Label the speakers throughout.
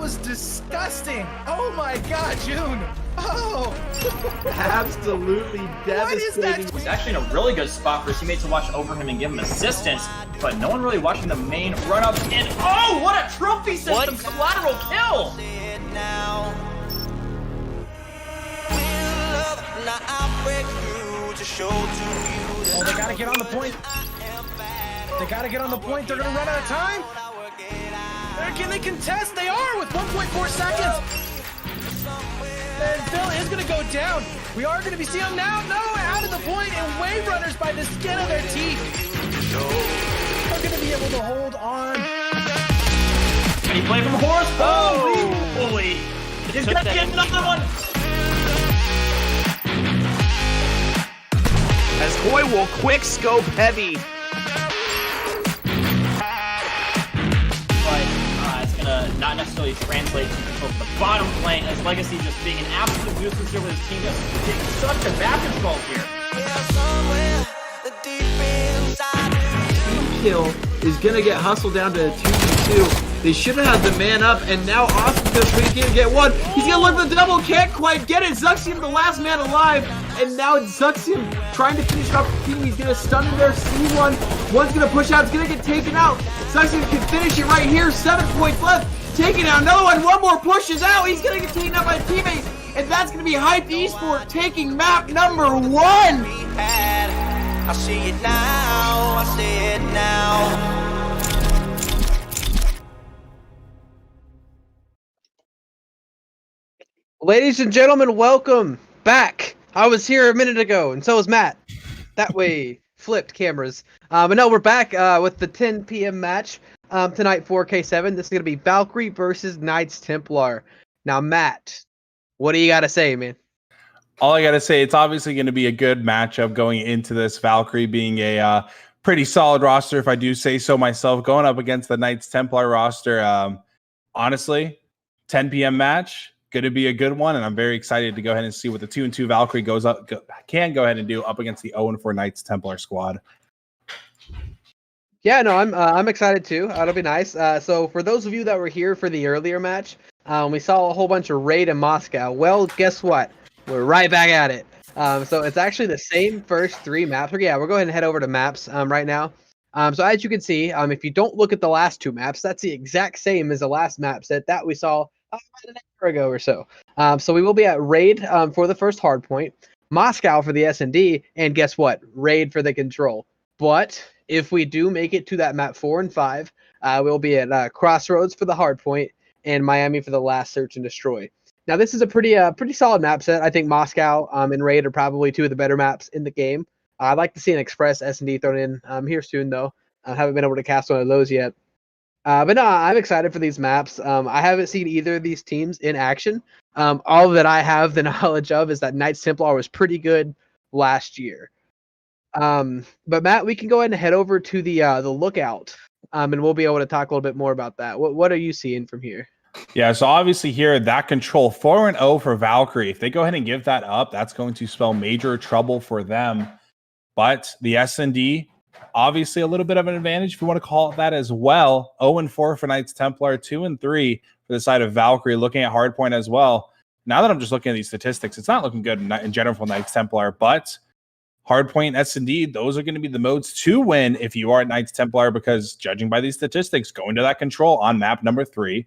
Speaker 1: was disgusting. Oh my God, June. Oh.
Speaker 2: Absolutely devastating.
Speaker 3: He's actually in a really good spot for his teammates to watch over him and give him assistance, but no one really watching the main run up. And oh, what a trophy system collateral kill!
Speaker 1: Oh, they gotta get on the point. They gotta get on the point. They're gonna run out of time. Can they contest? They are with 1.4 seconds. And Phil is gonna go down. We are gonna be seeing him now. No, out of the point, and Wave Runners by the skin of their teeth. They're gonna be able to hold on.
Speaker 3: And he played from horse. Holy! He's gonna get another one.
Speaker 2: As Koi will quick scope heavy.
Speaker 3: But it's gonna not necessarily translate to control for the bottom lane, as Legacy just being an absolute nuisance here with his team just taking such a back control here.
Speaker 2: Kill is gonna get hustled down to 2v2. They should have had the man up, and now Austin's gonna try to get one. He's gonna look for the double, can't quite get it. Zuxium, the last man alive, and now it's Zuxium trying to finish off the team. He's gonna stun their C1. One's gonna push out, it's gonna get taken out. Zuxium can finish it right here. 7 points left. Taking out another one. One more pushes out. He's gonna get taken out by teammates, and that's gonna be Hype Esport taking map number 1.
Speaker 4: I see it now. I see it now.
Speaker 5: Ladies and gentlemen, welcome back. I was here a minute ago, and so was Matt. That way, flipped cameras. But no, we're back with the 10 p.m. match tonight, 4K7. This is going to be Valkyrie versus Knights Templar. Now, Matt, what do you got to say, man?
Speaker 6: All I got to say, it's obviously going to be a good matchup going into this. Valkyrie being a pretty solid roster, if I do say so myself, going up against the Knights Templar roster. Honestly, 10 p.m. match. Going to be a good one, and I'm very excited to go ahead and see what the 2-2 Valkyrie can go ahead and do up against the 0-4 Knights Templar squad.
Speaker 5: Yeah, no, I'm excited too. It'll be nice. So for those of you that were here for the earlier match, we saw a whole bunch of raid in Moscow. Well, guess what? We're right back at it. So it's actually the same first 3 maps. Yeah, we'll go ahead and head over to maps right now. So as you can see, if you don't look at the last 2 maps, that's the exact same as the last map set that we saw about an hour ago or so. So we will be at raid for the first hard point, Moscow for the S&D, and guess what? Raid for the control. But if we do make it to that map 4 and 5, we'll be at Crossroads for the hard point and Miami for the last search and destroy. Now this is a pretty solid map set. I think Moscow and raid are probably 2 of the better maps in the game. I'd like to see an Express S&D thrown in here soon though. I haven't been able to cast one of those yet. But no, I'm excited for these maps. I haven't seen either of these teams in action. All that I have the knowledge of is that Knights Templar was pretty good last year. But Matt, we can go ahead and head over to the lookout, and we'll be able to talk a little bit more about that. What are you seeing from here?
Speaker 6: Yeah, so obviously here, that control 4-0 for Valkyrie. If they go ahead and give that up, that's going to spell major trouble for them. But the S&D, obviously a little bit of an advantage, if you want to call it that as well. 0-4 for Knights Templar, 2-3 for the side of Valkyrie, looking at hardpoint as well. Now that I'm just looking at these statistics, it's not looking good in general for Knights Templar, but hardpoint S&D, those are going to be the modes to win if you are at Knights Templar, because judging by these statistics, going to that control on map number 3,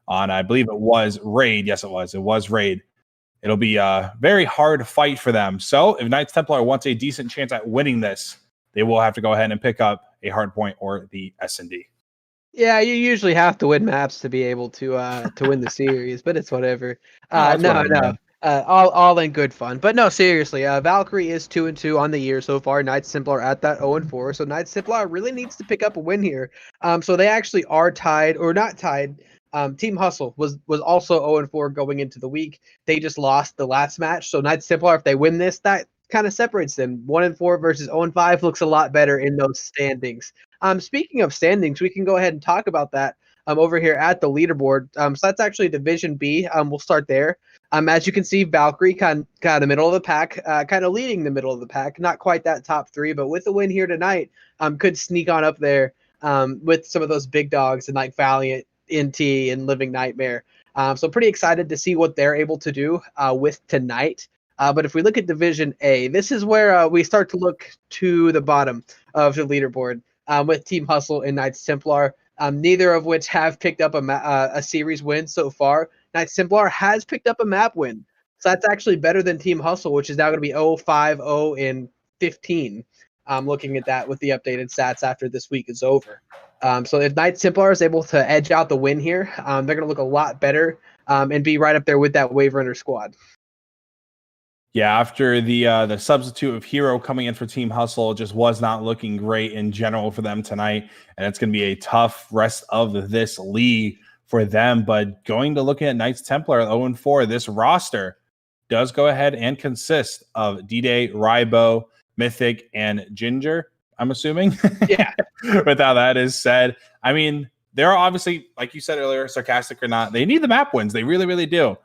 Speaker 6: on I believe it was raid. Yes, it was raid. It'll be a very hard fight for them. So if Knights Templar wants a decent chance at winning this, they will have to go ahead and pick up a hardpoint or the S&D.
Speaker 5: Yeah, you usually have to win maps to be able to win the series, but it's whatever. No. All in good fun. But no, seriously, Valkyrie is 2-2 on the year so far. Knights Templar at that 0-4. So Knights Templar really needs to pick up a win here. So they actually are tied, or not tied. Team Hustle was also 0-4 going into the week. They just lost the last match. So Knights Templar, if they win this, that kind of separates them. 1-4 versus 0-5 looks a lot better in those standings. Speaking of standings, we can go ahead and talk about that over here at the leaderboard. So that's actually Division B. We'll start there. As you can see, Valkyrie kind of the middle of the pack, kind of leading the middle of the pack. Not quite that top 3, but with the win here tonight, could sneak on up there with some of those big dogs and like Valiant, NT, and Living Nightmare. So pretty excited to see what they're able to do with tonight. But if we look at Division A, this is where we start to look to the bottom of the leaderboard with Team Hustle and Knights Templar, neither of which have picked up a series win so far. Knights Templar has picked up a map win. So that's actually better than Team Hustle, which is now going to be 0-5-0 and 15. Looking at that with the updated stats after this week is over. So if Knights Templar is able to edge out the win here, they're going to look a lot better and be right up there with that Wave Runner squad.
Speaker 6: Yeah, after the substitute of Hero coming in for Team Hustle, just was not looking great in general for them tonight, and it's going to be a tough rest of this league for them. But going to looking at Knights Templar 0-4, this roster does go ahead and consist of D-Day, Rybo, Mythic, and Ginger, I'm assuming.
Speaker 5: Yeah.
Speaker 6: With how that is said. I mean, they're obviously, like you said earlier, sarcastic or not, they need the map wins. They really, really do.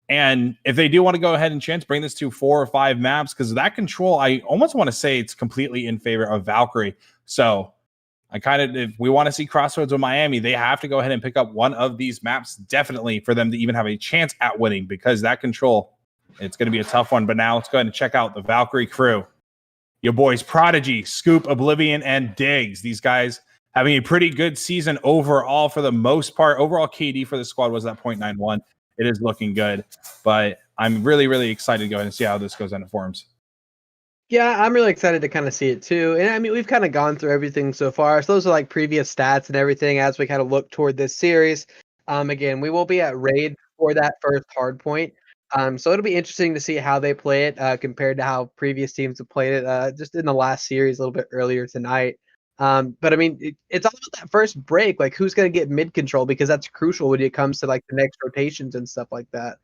Speaker 6: And if they do want to go ahead and chance bring this to 4 or 5 maps, because that control, I almost want to say it's completely in favor of Valkyrie. So if we want to see Crossroads with Miami, they have to go ahead and pick up one of these maps, definitely, for them to even have a chance at winning, because that control, it's going to be a tough one. But now let's go ahead and check out the Valkyrie crew. Your boys, Prodigy, Scoop, Oblivion, and Diggs. These guys having a pretty good season overall for the most part. Overall KD for the squad was that 0.91. It is looking good, but I'm really, really excited to go ahead and see how this goes on in forums.
Speaker 5: Yeah, I'm really excited to kind of see it too. And I mean, we've kind of gone through everything so far. So those are like previous stats and everything as we kind of look toward this series. Again, we will be at raid for that first hard point. So it'll be interesting to see how they play it compared to how previous teams have played it just in the last series a little bit earlier tonight. But I mean, it's all about that first break, like who's going to get mid control, because that's crucial when it comes to like the next rotations and stuff like that.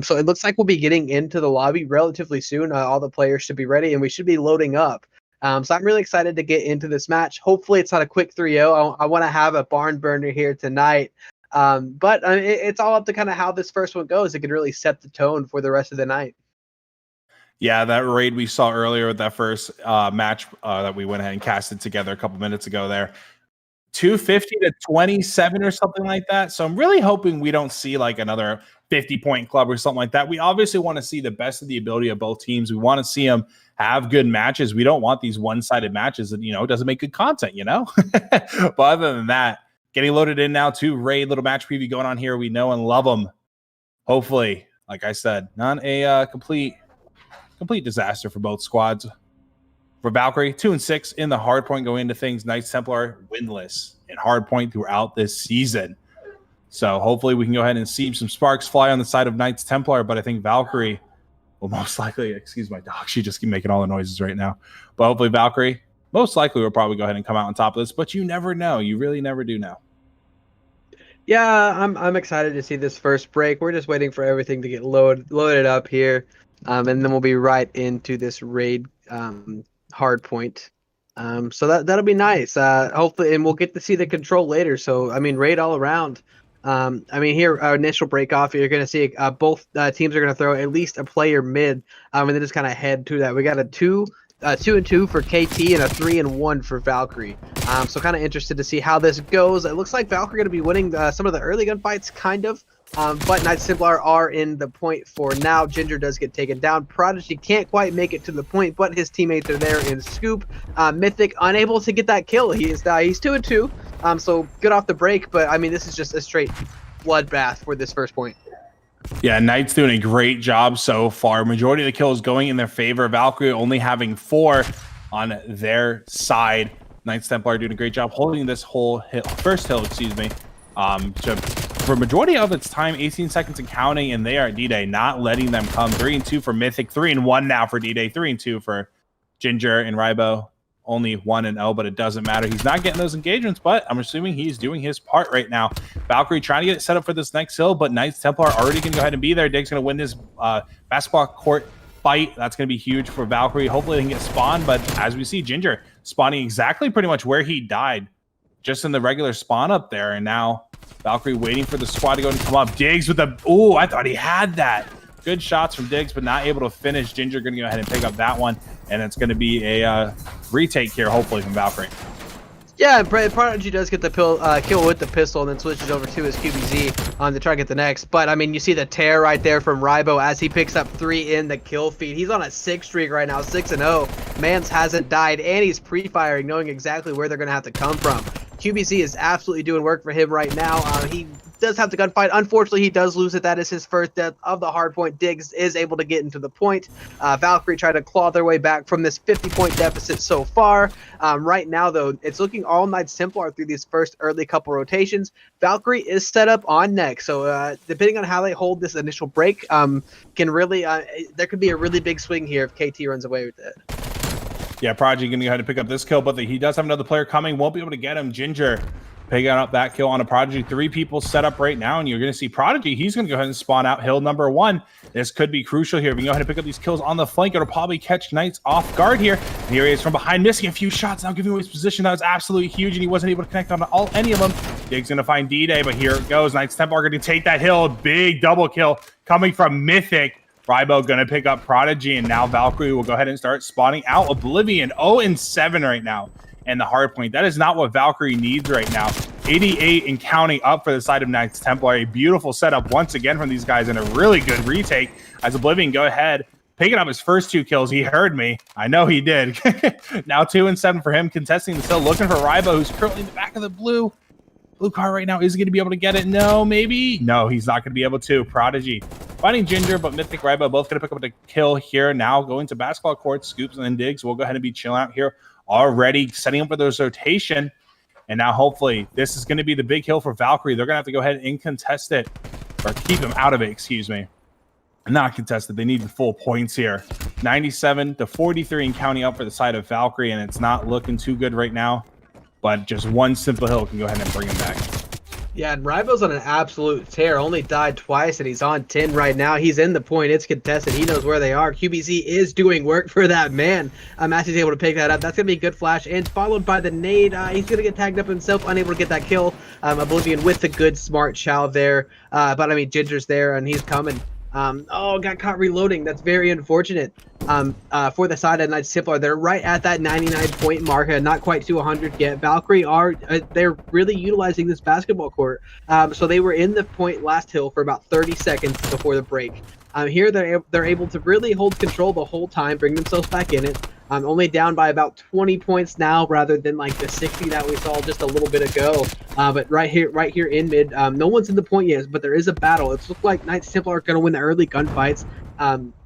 Speaker 5: So it looks like we'll be getting into the lobby relatively soon. All the players should be ready and we should be loading up. So I'm really excited to get into this match. Hopefully it's not a quick 3-0. I want to have a barn burner here tonight. But it's all up to kind of how this first one goes. It could really set the tone for the rest of the night.
Speaker 6: Yeah, that raid we saw earlier with that first match that we went ahead and casted together a couple minutes ago there. 250 to 27 or something like that. So I'm really hoping we don't see like another 50-point club or something like that. We obviously want to see the best of the ability of both teams. We want to see them have good matches. We don't want these one-sided matches that, doesn't make good content, But other than that, getting loaded in now to raid, little match preview going on here. We know and love them. Hopefully, like I said, not a complete disaster for both squads. For Valkyrie, 2-6 in the hard point going into things. Knights Templar winless in hard point throughout this season. So hopefully we can go ahead and see some sparks fly on the side of Knights Templar, but I think Valkyrie will most likely, excuse my dog, she just keep making all the noises right now. But hopefully Valkyrie most likely will probably go ahead and come out on top of this, but you never know. You really never do know.
Speaker 5: Yeah, I'm excited to see this first break. We're just waiting for everything to get loaded up here. And then we'll be right into this raid hard point. So that'll be nice. Hopefully, and we'll get to see the control later. So, I mean, raid all around. Here, our initial break off, you're going to see both teams are going to throw at least a player mid, and then just kind of head to that. We got a 2-2 for KT and a 3-1 for Valkyrie. So kind of interested to see how this goes. It looks like Valkyrie going to be winning some of the early gunfights, kind of. But Knights Templar are in the point for now. Ginger does get taken down. Prodigy can't quite make it to the point, but his teammates are there in Scoop. Mythic unable to get that kill. He's 2-2. So good off the break, but I mean, this is just a straight bloodbath for this first point.
Speaker 6: Yeah, Knights doing a great job so far. Majority of the kills going in their favor. Valkyrie only having 4 on their side. Knights Templar doing a great job holding this whole hill, first hill, excuse me. For majority of its time, 18 seconds and counting, and they are at D-Day, not letting them come. 3-2 for Mythic, 3-1 now for D-Day, 3-2 for Ginger and Rybo. Only 1-0, but it doesn't matter. He's not getting those engagements, but I'm assuming he's doing his part right now. Valkyrie trying to get it set up for this next hill, but Knights Templar are already going to go ahead and be there. Dig's going to win this basketball court fight. That's going to be huge for Valkyrie. Hopefully they can get spawned, but as we see, Ginger spawning exactly pretty much where he died, just in the regular spawn up there. And now Valkyrie waiting for the squad to go and come up. Diggs with the... Ooh, I thought he had that. Good shots from Diggs, but not able to finish. Ginger going to go ahead and pick up that one, and it's going to be a retake here, hopefully, from Valkyrie.
Speaker 5: Yeah, Prodigy does get the kill with the pistol and then switches over to his QBZ to try to get the next. But, I mean, you see the tear right there from Rybo as he picks up 3 in the kill feed. He's on a 6 streak right now, 6-0. Mans hasn't died, and he's pre-firing, knowing exactly where they're going to have to come from. QBZ is absolutely doing work for him right now. He does have the gunfight. Unfortunately, he does lose it. That is his first death of the hard point. Diggs is able to get into the point. Valkyrie tried to claw their way back from this 50-point deficit so far. Right now, though, it's looking all Knights Templar through these first early couple rotations. Valkyrie is set up on next, so depending on how they hold this initial break, can really there could be a really big swing here if KT runs away with it.
Speaker 6: Yeah, Prodigy going to go ahead and pick up this kill, but he does have another player coming. Won't be able to get him. Ginger picking up that kill on a Prodigy. 3 people set up right now, and you're going to see Prodigy. He's going to go ahead and spawn out hill number 1. This could be crucial here. We can go ahead and pick up these kills on the flank. It'll probably catch Knights off guard here. And here he is from behind, missing a few shots, now giving away his position. That was absolutely huge, and he wasn't able to connect on any of them. Diggs going to find D-Day, but here it goes. Knights Templar going to take that hill. Big double kill coming from Mythic. Rybo going to pick up Prodigy, and now Valkyrie will go ahead and start spawning out Oblivion. 0-7 right now. And the hard point, that is not what Valkyrie needs right now. 88 and counting up for the side of Knights Templar. A beautiful setup once again from these guys, and a really good retake as Oblivion go ahead, picking up his first 2 kills. He heard me. I know he did. Now 2-7 for him, contesting the still, looking for Rybo, who's currently in the back of the blue car right now. Is he going to be able to get it? No, maybe. No, he's not going to be able to. Prodigy finding Ginger, but Mythic, Rybo both going to pick up the kill here. Now going to basketball court. Scoops and then Diggs will go ahead and be chilling out here already, setting up for those rotation. And now hopefully this is going to be the big hill for Valkyrie. They're going to have to go ahead and contest it, or keep him out of it, excuse me. Not contested. They need the full points here. 97-43 and counting up for the side of Valkyrie, and it's not looking too good right now. But just one simple hill can go ahead and bring him back.
Speaker 5: Yeah, and Rybo's on an absolute tear. Only died twice, and he's on 10 right now. He's in the point. It's contested. He knows where they are. QBZ is doing work for that man. As he's able to pick that up. That's going to be a good flash, and followed by the nade. He's going to get tagged up himself, unable to get that kill. Oblivion with the good, smart chow there. But, I mean, Ginger's there, and he's coming. Got caught reloading. That's very unfortunate. For the side of Knights Templar, they're right at that 99-point mark, not quite to 100 yet. Valkyrie are they're really utilizing this basketball court. So they were in the point last hill for about 30 seconds before the break. Here they're able to really hold control the whole time, bring themselves back in it. Only down by about 20 points now, rather than like the 60 that we saw just a little bit ago. But right here in mid, no one's in the point yet, but there is a battle. It's looked like Knights Templar are going to win the early gunfights.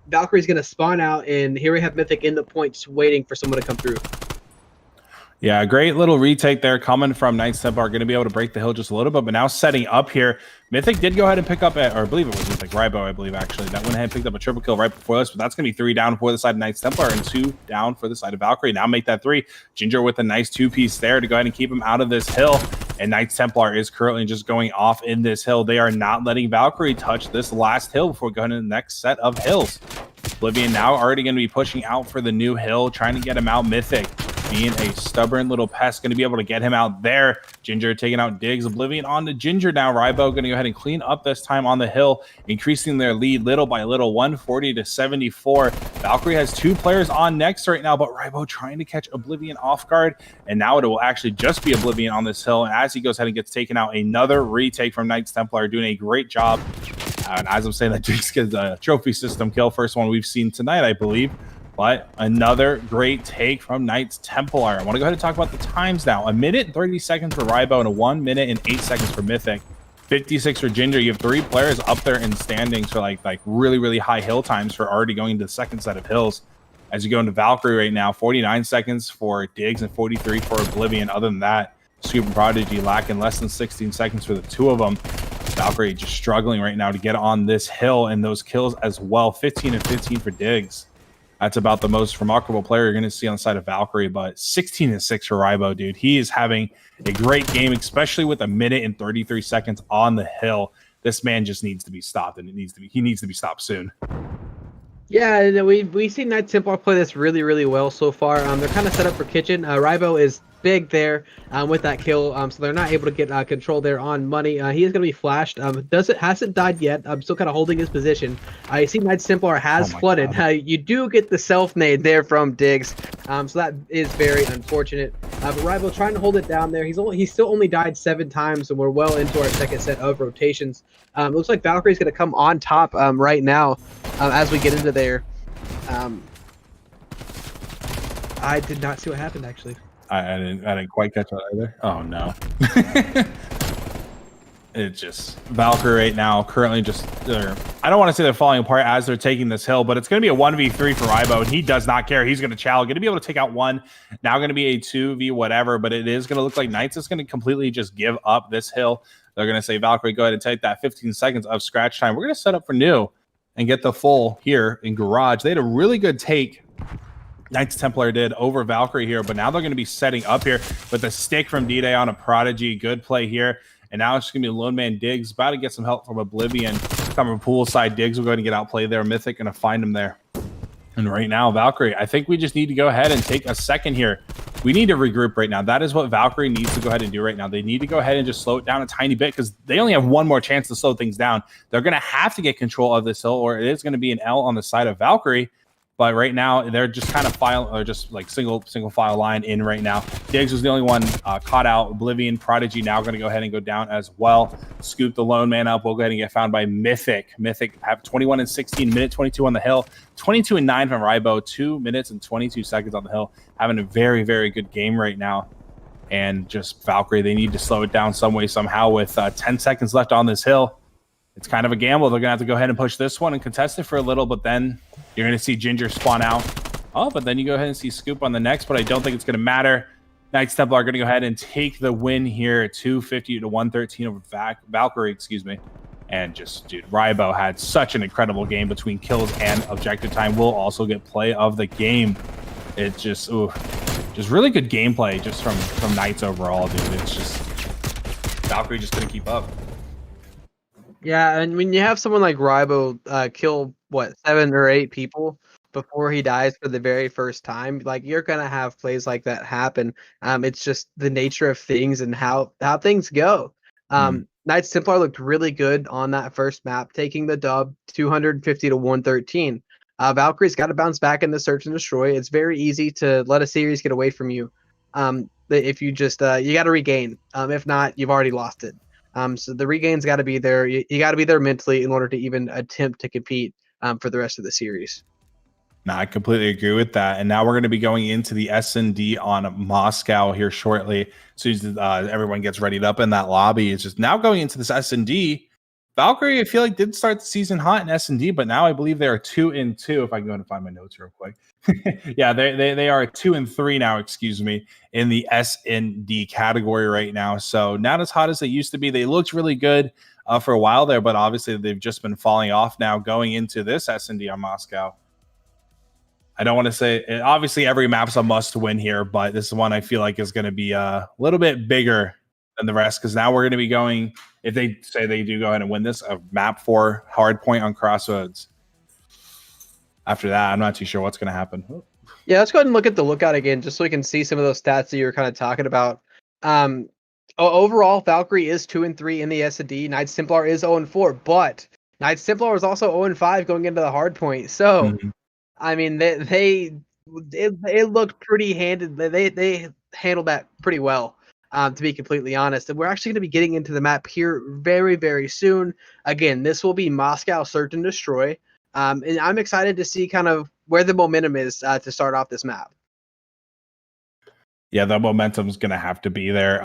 Speaker 5: Valkyrie's going to spawn out, and here we have Mythic in the point, just waiting for someone to come through.
Speaker 6: Yeah, great little retake there coming from Knights Templar. Going to be able to break the hill just a little bit, but now setting up here. Mythic did go ahead and pick up, or I believe it was Mythic, Rybo, I believe, actually. That went ahead and picked up a triple kill right before this, but that's going to be 3 down for the side of Knights Templar and 2 down for the side of Valkyrie. Now make that 3. Ginger with a nice 2-piece there to go ahead and keep him out of this hill. And Knights Templar is currently just going off in this hill. They are not letting Valkyrie touch this last hill before going to the next set of hills. Oblivion now already going to be pushing out for the new hill, trying to get him out. Mythic being a stubborn little pest, going to be able to get him out there. Ginger taking out Diggs. Oblivion on to Ginger now. Rybo going to go ahead and clean up this time on the hill, increasing their lead little by little, 140-74. Valkyrie has 2 players on next right now, but Rybo trying to catch Oblivion off guard, and now it will actually just be Oblivion on this hill. And as he goes ahead and gets taken out, another retake from Knights Templar, doing a great job. And as I'm saying, that Diggs gets a trophy system kill, first one we've seen tonight, I believe. But another great take from Knights Templar. I want to go ahead and talk about the times now. 1 minute and 30 seconds for Rybo and 1 minute and 8 seconds for Mythic. 56 for Ginger. You have 3 players up there in standings for like really, really high hill times for already going to the second set of hills. As you go into Valkyrie right now, 49 seconds for Diggs and 43 for Oblivion. Other than that, Scoop and Prodigy lacking less than 16 seconds for the 2 of them. Valkyrie just struggling right now to get on this hill, and those kills as well. 15 and 15 for Diggs. That's about the most remarkable player you're going to see on the side of Valkyrie, but 16 and 6 for Rybo, dude. He is having a great game, especially with 1 minute and 33 seconds on the hill. This man just needs to be stopped, and he needs to be stopped soon.
Speaker 5: Yeah, we've seen Knights Templar play this really, really well so far. They're kind of set up for kitchen. Rybo is big there with that kill, so they're not able to get control there on money. He is going to be flashed. Hasn't died yet. I'm still kind of holding his position. I see Knights Templar has flooded. You do get the self nade there from Diggs, so that is very unfortunate. But Rival trying to hold it down there. He's still only died 7 times, and we're well into our second set of rotations. It looks like Valkyrie's going to come on top right now as we get into there. I did not see what happened, actually.
Speaker 6: I didn't quite catch that either. Oh no. It's just Valkyrie right now currently just I don't want to say they're falling apart as they're taking this hill, but it's going to be a 1v3 for Rybo, and he does not care. He's going to chow, going to be able to take out one. Now going to be a 2v whatever, but it is going to look like Knights is going to completely just give up this hill. They're going to say, Valkyrie, go ahead and take that 15 seconds of scratch time. We're going to set up for new and get the full here in Garage. They had a really good take. Knights Templar did over Valkyrie here, but now they're going to be setting up here with a stick from D-Day on a Prodigy. Good play here. And now it's just going to be Lone Man Diggs. About to get some help from Oblivion. Coming from poolside. Diggs will go ahead and get outplayed there. Mythic going to find him there. And right now, Valkyrie, I think we just need to go ahead and take a second here. We need to regroup right now. That is what Valkyrie needs to go ahead and do right now. They need to go ahead and just slow it down a tiny bit because they only have one more chance to slow things down. They're going to have to get control of this hill, or it is going to be an L on the side of Valkyrie. But right now, they're just kind of single file line in right now. Diggs was the only one caught out. Oblivion, Prodigy now going to go ahead and go down as well. Scoop the lone man up. We'll go ahead and get found by Mythic. Mythic have 21 and 16, minute 22 on the hill. 22 and 9 from Rybo. 2 minutes and 22 seconds on the hill. Having a very, very good game right now. And just Valkyrie, they need to slow it down some way, somehow with 10 seconds left on this hill. It's kind of a gamble. They're going to have to go ahead and push this one and contest it for a little, but then you're going to see Ginger spawn out. Oh, but then you go ahead and see Scoop on the next, but I don't think it's going to matter. Knights Templar are going to go ahead and take the win here, 250 to 113 over Valkyrie, excuse me. And just, dude, Rybo had such an incredible game between kills and objective time. Will also get play of the game. It's just, just really good gameplay just from Knights overall, dude. It's just, Valkyrie just couldn't keep up.
Speaker 5: Yeah, and when you have someone like Rybo kill, what, 7 or 8 people before he dies for the very first time, like, you're going to have plays like that happen. It's just the nature of things and how things go. Knights Templar looked really good on that first map, taking the dub 250 to 113. Valkyrie's got to bounce back in the search and destroy. It's very easy to let a series get away from you. If you just, you got to regain. If not, you've already lost it. So the regain's got to be there. You got to be there mentally in order to even attempt to compete for the rest of the series.
Speaker 6: No, I completely agree with that. And now we're going to be going into the S&D on Moscow here shortly. So everyone gets readied up in that lobby. It's just now going into this S&D. Valkyrie, I feel like, did start the season hot in S&D, but now I believe they are 2-2. If I can go and find my notes real quick. Yeah, they are 2-3 now, excuse me, in the S&D category right now. So not as hot as they used to be. They looked really good for a while there, but obviously they've just been falling off now going into this S&D on Moscow. I don't want to say, obviously every map's a must win here, but this one I feel like is going to be a little bit bigger than the rest, because now we're going to be going, if they say they do go ahead and win this, a map 4 hardpoint on Crossroads. After that, I'm not too sure what's going to happen.
Speaker 5: Yeah, let's go ahead and look at the lookout again, just so we can see some of those stats that you were kind of talking about. Overall, Valkyrie is 2-3 in the S&D. Knights Templar is 0-4, but Knights Templar is also 0-5 going into the hardpoint. So, I mean, it looked pretty handed. They handled that pretty well, to be completely honest. And we're actually going to be getting into the map here very, very soon. Again, this will be Moscow Search and Destroy. And I'm excited to see kind of where the momentum is to start off this map.
Speaker 6: Yeah, the momentum is going to have to be there.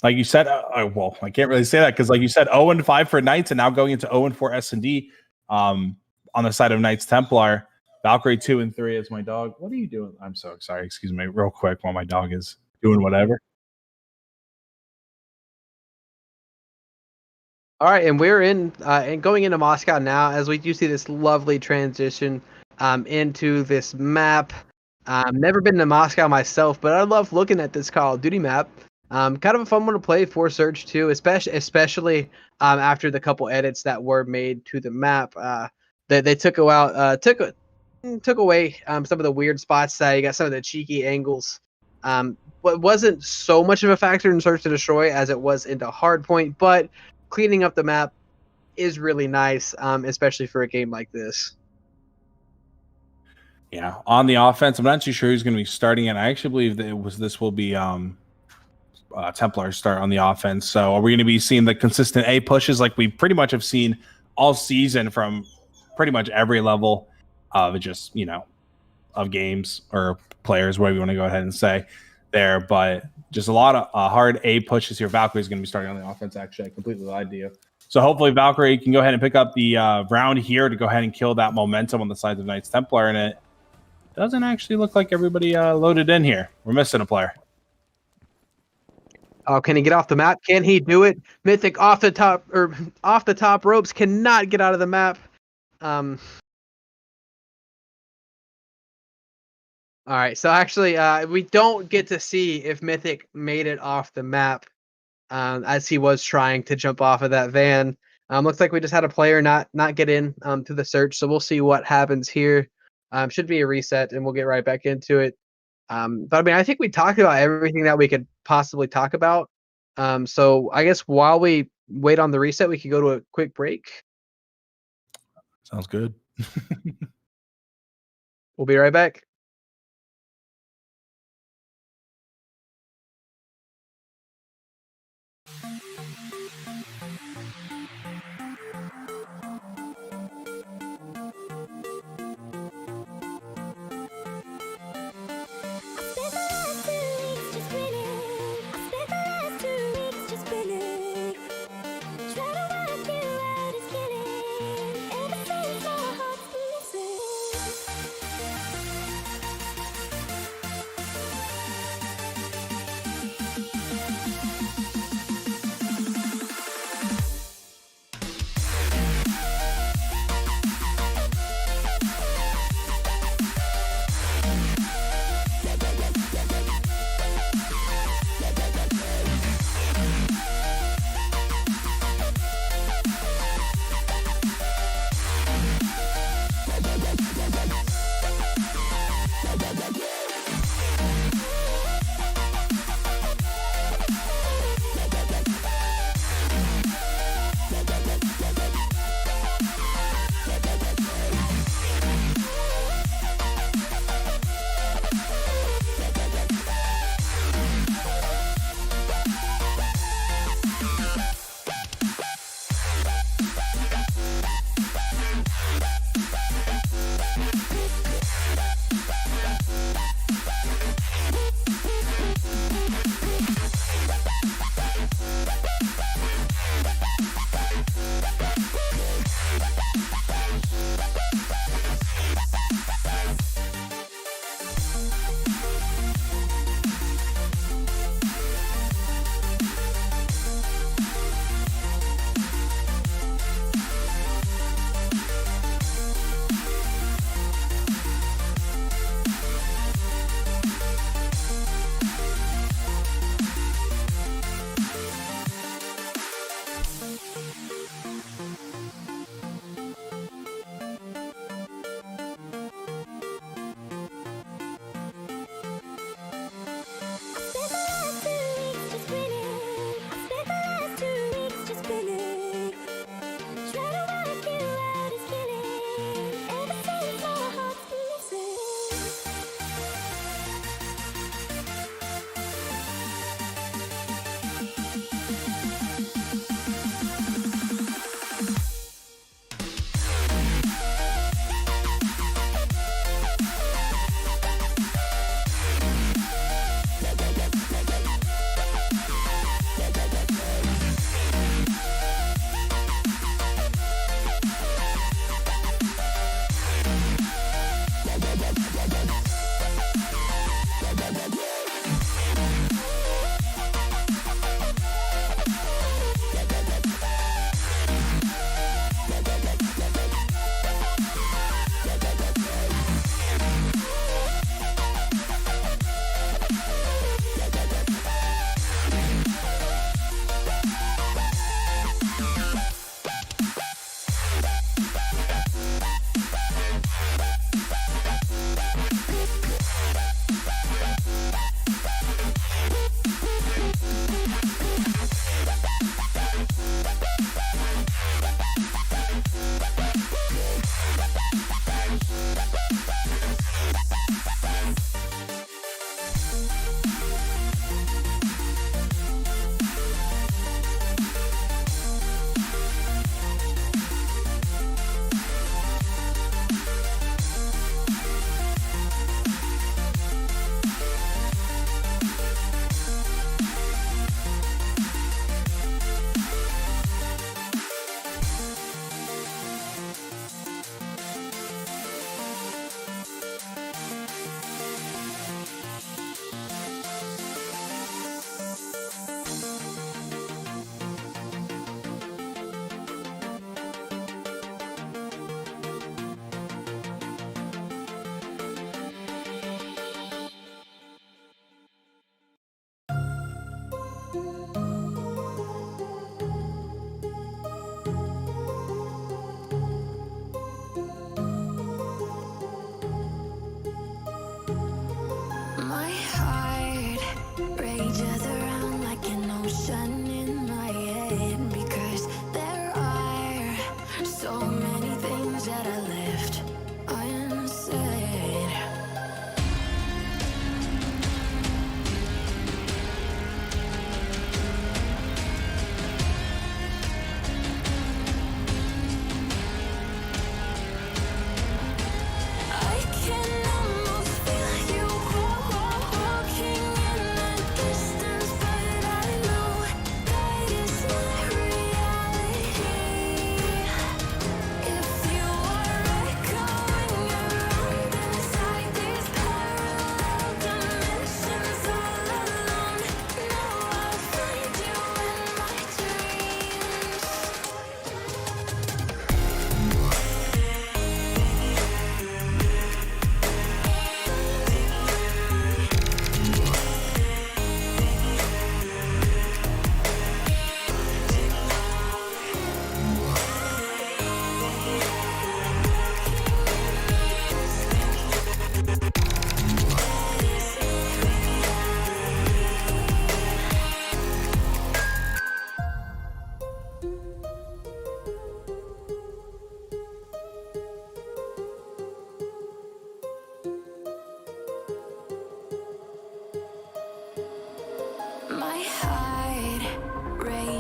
Speaker 6: Like you said, well, I can't really say that because, like you said, 0-5 for Knights, and now going into 0-4 S&D on the side of Knights Templar. Valkyrie 2-3 is my dog. What are you doing? I'm so sorry. Excuse me, real quick, while my dog is doing whatever.
Speaker 5: All right, and we're in and going into Moscow now, as we do see this lovely transition into this map. Never been to Moscow myself, but I love looking at this Call of Duty map. Kind of a fun one to play for Search too, especially after the couple edits that were made to the map. They took away some of the weird spots. You got some of the cheeky angles. What wasn't so much of a factor in Search to Destroy as it was into Hardpoint, but cleaning up the map is really nice, especially for a game like this.
Speaker 6: Yeah, on the offense, I'm not too sure who's going to be starting it. I actually believe that this will be Templar start on the offense. So are we going to be seeing the consistent A pushes like we pretty much have seen all season from pretty much every level of just, of games or players, whatever you want to go ahead and say there. But just a lot of hard A pushes here. Valkyrie is going to be starting on the offense, actually. I completely lied to you. So hopefully Valkyrie can go ahead and pick up the round here to go ahead and kill that momentum on the side of Knights Templar. And it doesn't actually look like everybody loaded in here. We're missing a player.
Speaker 5: Oh, can he get off the map? Can he do it? Mythic off the top ropes, cannot get out of the map. All right, so actually, we don't get to see if Mythic made it off the map as he was trying to jump off of that van. Looks like we just had a player not get in to the search, so we'll see what happens here. Should be a reset, and we'll get right back into it. But I mean, I think we talked about everything that we could possibly talk about. So I guess while we wait on the reset, we could go to a quick break.
Speaker 6: Sounds good.
Speaker 5: We'll be right back.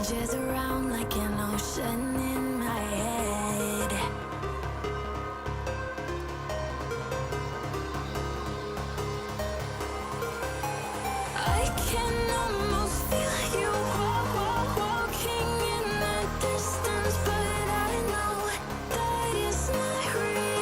Speaker 7: Changes around like an ocean in my head. I can almost feel you walking in the distance, but I know that it's not reality.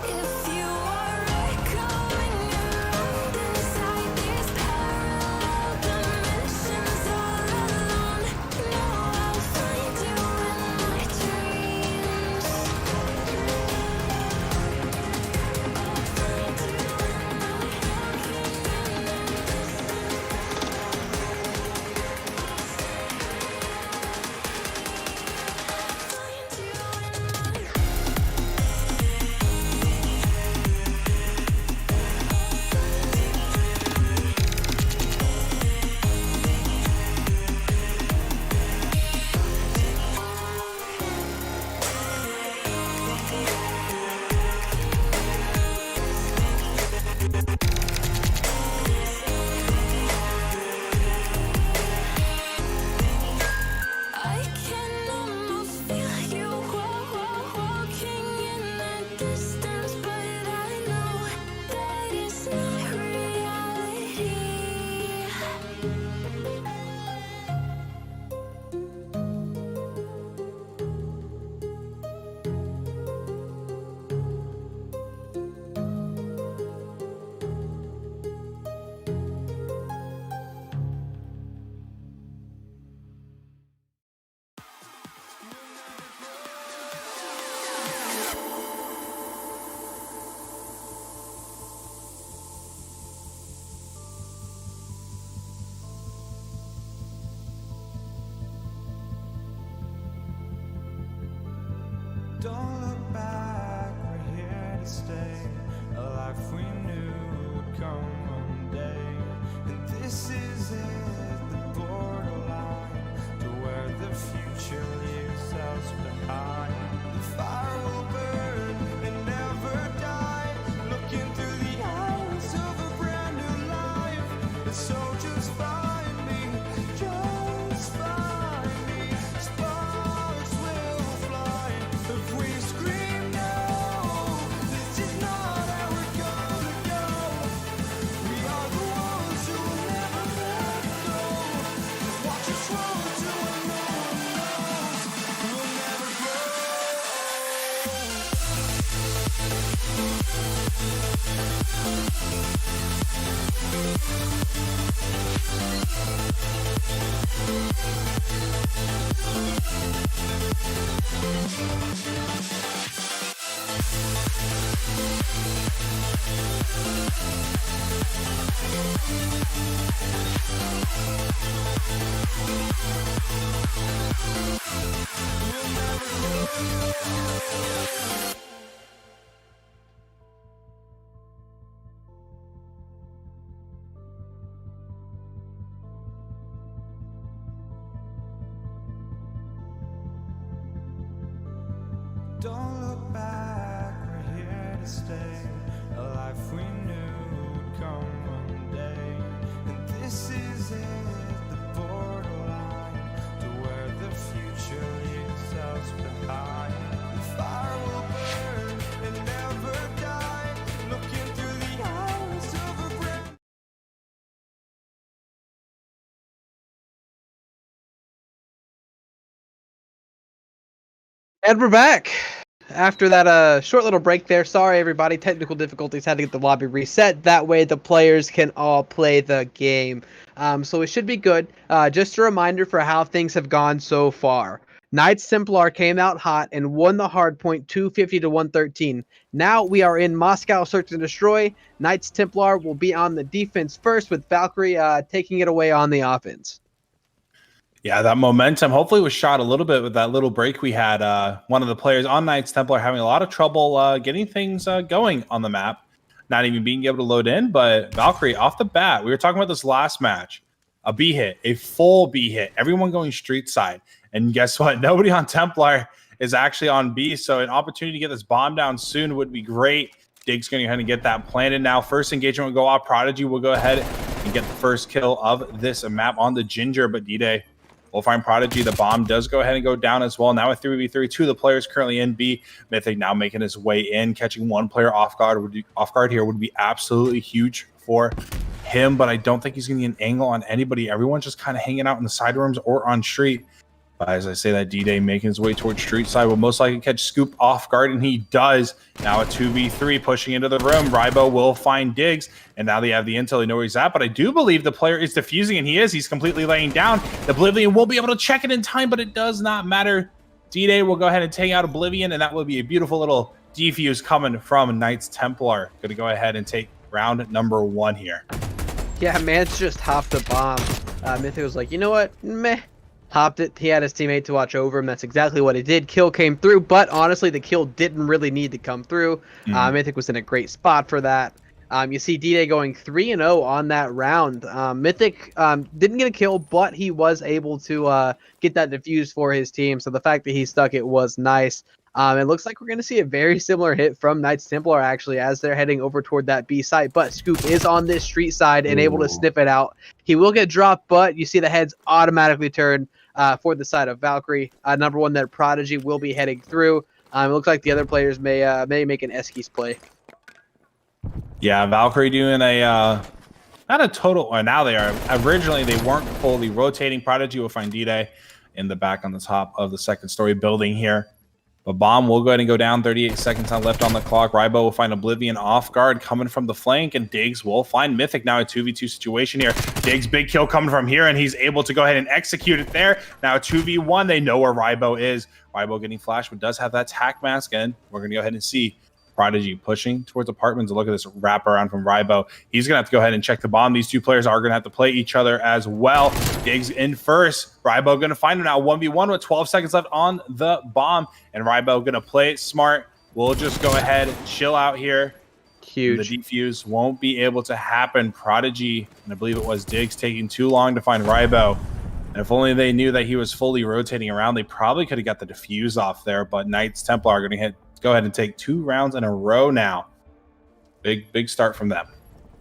Speaker 7: If you are echoing around inside these parallel dimensions all alone, know I'll find you in my dreams. I'll find you in my I can almost feel you walking in the distance, but I know that it's not reality.
Speaker 8: Don't look back, we're here to stay. A life we knew would come one day. And this is it, the borderline to where the future leaves us behind. The fire will burn and never die. Looking through the eyes of a brand new life. And so just find me, just find me. Sparks will fly if we scream no. This is not how we're gonna go. We are the ones who will never let go. Just watch us roll to where no one knows. We'll never grow. Don't look back, we're here to stay. A life we knew would come one day. And this is it, the borderline to where the future leaves us behind. The fire will burn and never die. Looking through the eyes of a brand.
Speaker 5: And we're back after that short little break there. Sorry, everybody. Technical difficulties. Had to get the lobby reset. That way the players can all play the game. So it should be good. Just a reminder for how things have gone so far. Knights Templar came out hot and won the hardpoint 250 to 113. Now we are in Moscow Search and Destroy. Knights Templar will be on the defense first, with Valkyrie taking it away on the offense.
Speaker 6: Yeah, that momentum hopefully was shot a little bit with that little break we had. One of the players on Knights Templar having a lot of trouble getting things going on the map, not even being able to load in. But Valkyrie, off the bat, we were talking about this last match, a B hit, a full B hit, everyone going street side. And guess what? Nobody on Templar is actually on B, so an opportunity to get this bomb down soon would be great. Dig's going to kind of get that planted now. First engagement will go off. Prodigy will go ahead and get the first kill of this map on the Ginger, but D-Day will find Prodigy. The bomb does go ahead and go down as well. Now a 3v3, 2 of the players currently in B. Mythic now making his way in, catching one player off guard here would be absolutely huge for him, but I don't think he's going to get an angle on anybody. Everyone's just kind of hanging out in the side rooms or on street. But as I say that, D-Day making his way towards street side will most likely catch Scoop off guard, and he does. Now a 2v3 pushing into the room. Rybo will find Diggs, and now they have the intel. They know where he's at, but I do believe the player is defusing, and he is. He's completely laying down. The Oblivion will be able to check it in time, but it does not matter. D-Day will go ahead and take out Oblivion, and that will be a beautiful little defuse coming from Knights Templar. Going to go ahead and take round number 1 here.
Speaker 5: Yeah, Mance just hopped the bomb. Mythic was like, you know what? Meh. Hopped it. He had his teammate to watch over him. That's exactly what he did. Kill came through, but honestly, the kill didn't really need to come through. Mythic was in a great spot for that. You see D-Day going 3-0 on that round. Mythic didn't get a kill, but he was able to get that defuse for his team. So the fact that he stuck it was nice. It looks like we're going to see a very similar hit from Knights Templar, actually, as they're heading over toward that B site. But Scoop is on this street side and able to sniff it out. He will get dropped, but you see the heads automatically turn for the side of Valkyrie. Number 1, that Prodigy will be heading through. It looks like the other players may make an Eskies play.
Speaker 6: Yeah, Valkyrie doing a not a total, or now they are. Originally, they weren't fully rotating. Prodigy will find D-Day in the back on the top of the second story building here. But bomb will go ahead and go down. 38 seconds left on the clock. Rybo will find Oblivion off guard coming from the flank, and Diggs will find Mythic. Now a 2v2 situation here. Diggs, big kill coming from here, and he's able to go ahead and execute it there. Now a 2v1. They know where Rybo is. Rybo getting flashed, but does have that tack mask, and we're going to go ahead and see Prodigy pushing towards apartments. Look at this wraparound from Rybo. He's going to have to go ahead and check the bomb. These two players are going to have to play each other as well. Diggs in first. Rybo going to find him now. 1v1 with 12 seconds left on the bomb. And Rybo going to play it smart. We'll just go ahead, chill out here.
Speaker 5: Huge.
Speaker 6: The defuse won't be able to happen. Prodigy, and I believe it was Diggs, taking too long to find Rybo. And if only they knew that he was fully rotating around, they probably could have got the defuse off there. But Knights Templar are going to go ahead and take 2 rounds in a row now. Big start from them.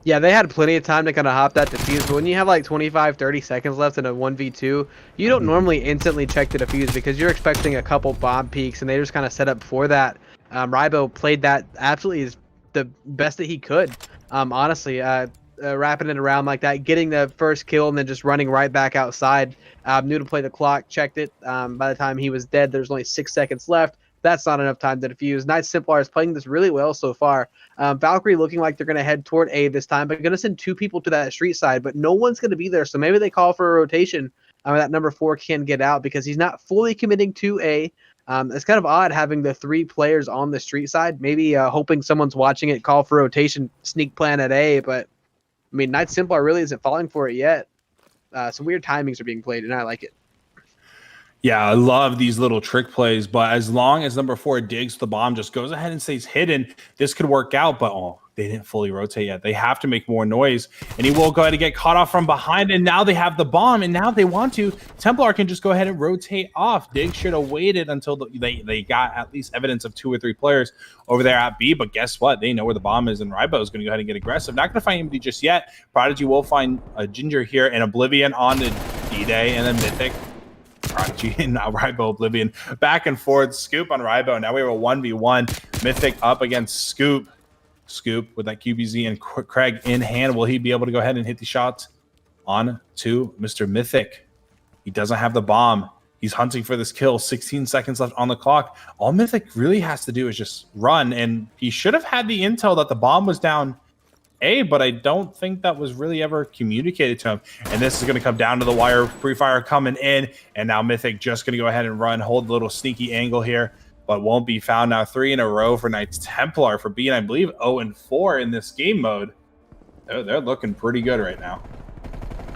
Speaker 5: Yeah, they had plenty of time to kind of hop that defuse, but when you have like 25, 30 seconds left in a 1v2, you don't normally instantly check the defuse because you're expecting a couple bomb peaks, and they just kind of set up for that. Rybo played that absolutely the best that he could, honestly. Wrapping it around like that, getting the first kill, and then just running right back outside. Knew to play the clock, checked it. By the time he was dead, there's only 6 seconds left. That's not enough time to defuse. Knights Templar is playing this really well so far. Valkyrie looking like they're going to head toward A this time, but going to send 2 people to that street side, but no one's going to be there. So maybe they call for a rotation. That number 4 can get out because he's not fully committing to A. It's kind of odd having the 3 players on the street side, maybe hoping someone's watching it, call for rotation, sneak plan at A. But I mean, Knights Templar really isn't falling for it yet. Some weird timings are being played, and I like it.
Speaker 6: Yeah, I love these little trick plays, but as long as number 4 Diggs the bomb just goes ahead and stays hidden, this could work out. But they didn't fully rotate yet. They have to make more noise, and he will go ahead and get caught off from behind, and now they have the bomb, and now they want to. Templar can just go ahead and rotate off. Diggs should have waited until they got at least evidence of 2 or 3 players over there at B, but guess what? They know where the bomb is, and Rybo is going to go ahead and get aggressive. Not going to find anybody just yet. Prodigy will find a Ginger here, and Oblivion on the D-Day, and then Mythic. Prodigy and now Rybo, Oblivion back and forth. Scoop on Rybo. Now we have a 1v1. Mythic up against Scoop. Scoop with that QBZ and Craig in hand. Will he be able to go ahead and hit the shots on to Mr. Mythic? He doesn't have the bomb. He's hunting for this kill. 16 seconds left on the clock. All Mythic really has to do is just run, and he should have had the intel that the bomb was down A, but I don't think that was really ever communicated to him. And this is going to come down to the wire. Pre-fire coming in, and now Mythic just going to go ahead and run, hold a little sneaky angle here, but won't be found. Now 3 in a row for Knights Templar for being, I believe, 0-4 in this game mode. They're looking pretty good right now.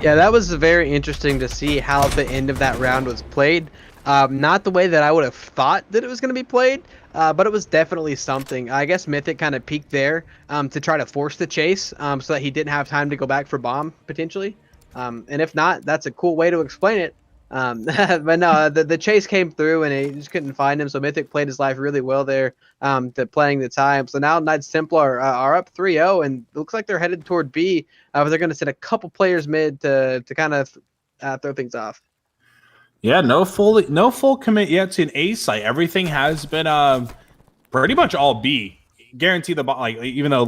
Speaker 5: Yeah, that was very interesting to see how the end of that round was played. Not the way that I would have thought that it was going to be played, but it was definitely something. I guess Mythic kind of peeked there to try to force the chase so that he didn't have time to go back for bomb, potentially. And if not, that's a cool way to explain it. But no, the chase came through and he just couldn't find him. So Mythic played his life really well there, to playing the time. So now Knights Templar are up 3-0 and it looks like they're headed toward B. But they're going to send a couple players mid to kind of throw things off.
Speaker 6: Yeah, no full commit yet to an A site. Everything has been pretty much all B. Guarantee the like even though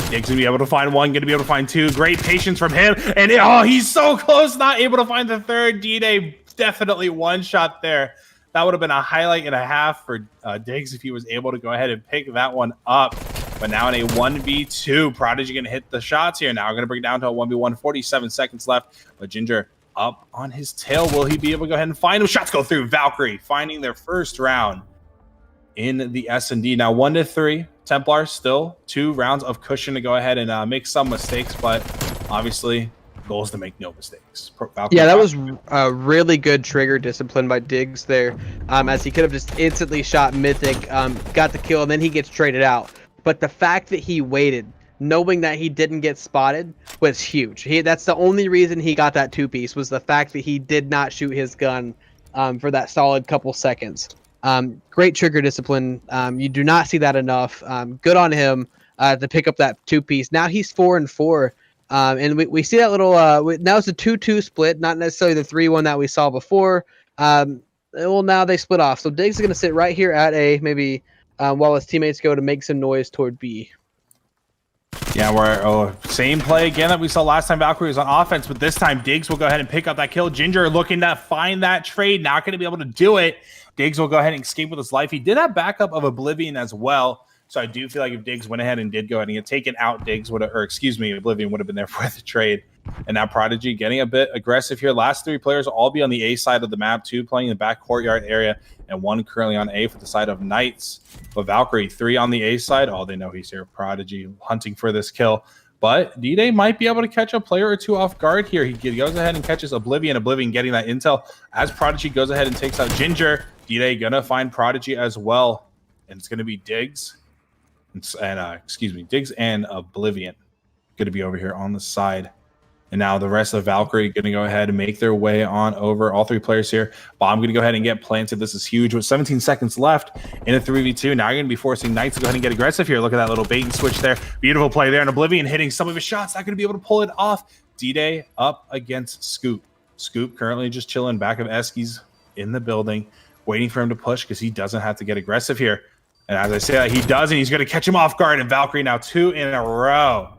Speaker 6: Diggs gonna be able to find one, gonna be able to find two. Great patience from him, and he's so close, not able to find the third. D-Day definitely one shot there. That would have been a highlight and a half for Diggs if he was able to go ahead and pick that one up. But now in a 1v2, Prodigy gonna hit the shots here. Now we're gonna bring it down to a 1v1. 47 seconds left, but Ginger up on his tail. Will he be able to go ahead and find him? Shots go through. Valkyrie finding their first round in the S&D. Now 1-3. Templar still 2 rounds of cushion to go ahead and make some mistakes, but obviously goals to make no mistakes.
Speaker 5: Yeah, that was a really good trigger discipline by Diggs there, as he could have just instantly shot Mythic, got the kill, and then he gets traded out. But the fact that he waited, knowing that he didn't get spotted, was huge. That's the only reason he got that 2-piece, was the fact that he did not shoot his gun for that solid couple seconds. Great trigger discipline. You do not see that enough. Good on him to pick up that 2-piece. Now he's 4-4, and we see that little. Now it's a 2-2 split, not necessarily the 3-1 that we saw before. Well, now they split off. So Diggs is going to sit right here at A, maybe while his teammates go to make some noise toward B.
Speaker 6: Yeah, we're same play again that we saw last time Valkyrie was on offense, but this time Diggs will go ahead and pick up that kill. Ginger looking to find that trade, not going to be able to do it. Diggs will go ahead and escape with his life. He did have backup of Oblivion as well, so I do feel like if Diggs went ahead and did go ahead and get taken out, Oblivion would have been there for the trade. And now Prodigy getting a bit aggressive here. Last 3 players will all be on the A side of the map, 2 playing in the back courtyard area, and 1 currently on A for the side of Knights. But Valkyrie, 3 on the A side. Oh, they know he's here. Prodigy hunting for this kill. But D-Day might be able to catch a player or 2 off guard here. He goes ahead and catches Oblivion. Oblivion getting that intel as Prodigy goes ahead and takes out Ginger. D-Day gonna find Prodigy as well. And it's gonna be Diggs. Diggs and Oblivion. Gonna be over here on the side. And now the rest of Valkyrie going to go ahead and make their way on over. All 3 players here. Bomb going to go ahead and get planted. This is huge. With 17 seconds left in a 3v2. Now you're going to be forcing Knights to go ahead and get aggressive here. Look at that little bait and switch there. Beautiful play there. And Oblivion hitting some of his shots. Not going to be able to pull it off. D-Day up against Scoop. Scoop currently just chilling back of Eskies in the building, waiting for him to push because he doesn't have to get aggressive here. And as I say that, he does, and he's going to catch him off guard. And Valkyrie now 2 in a row.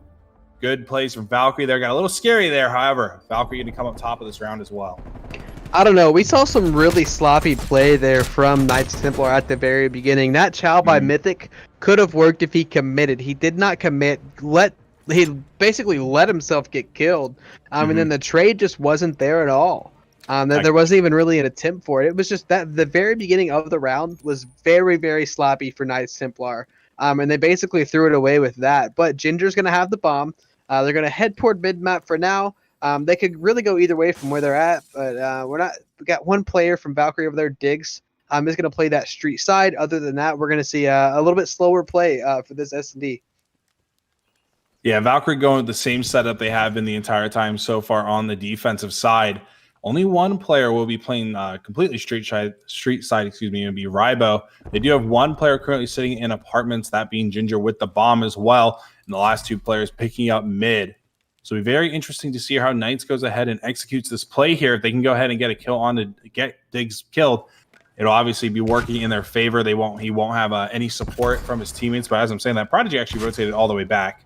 Speaker 6: Good plays from Valkyrie there. Got a little scary there, however. Valkyrie going to come up top of this round as well.
Speaker 5: I don't know. We saw some really sloppy play there from Knights Templar at the very beginning. That chow by Mythic could have worked if he committed. He did not commit. He basically let himself get killed. And then the trade just wasn't there at all. There wasn't even really an attempt for it. It was just that the very beginning of the round was very, very sloppy for Knights Templar. And they basically threw it away with that. But Ginger's going to have the bomb. They're going to head toward mid-map for now. They could really go either way from where they're at, but we got 1 player from Valkyrie over there, Diggs. Is going to play that street side. Other than that, we're going to see a little bit slower play for this S&D.
Speaker 6: Yeah, Valkyrie going with the same setup they have been the entire time so far on the defensive side. Only 1 player will be playing completely street side, and be Rybo. They do have 1 player currently sitting in apartments, that being Ginger with the bomb as well, and the last 2 players picking up mid. So it'll be very interesting to see how Knights goes ahead and executes this play here. If they can go ahead and get a kill on to get Diggs killed, it'll obviously be working in their favor. He won't have any support from his teammates, but as I'm saying, that Prodigy actually rotated all the way back.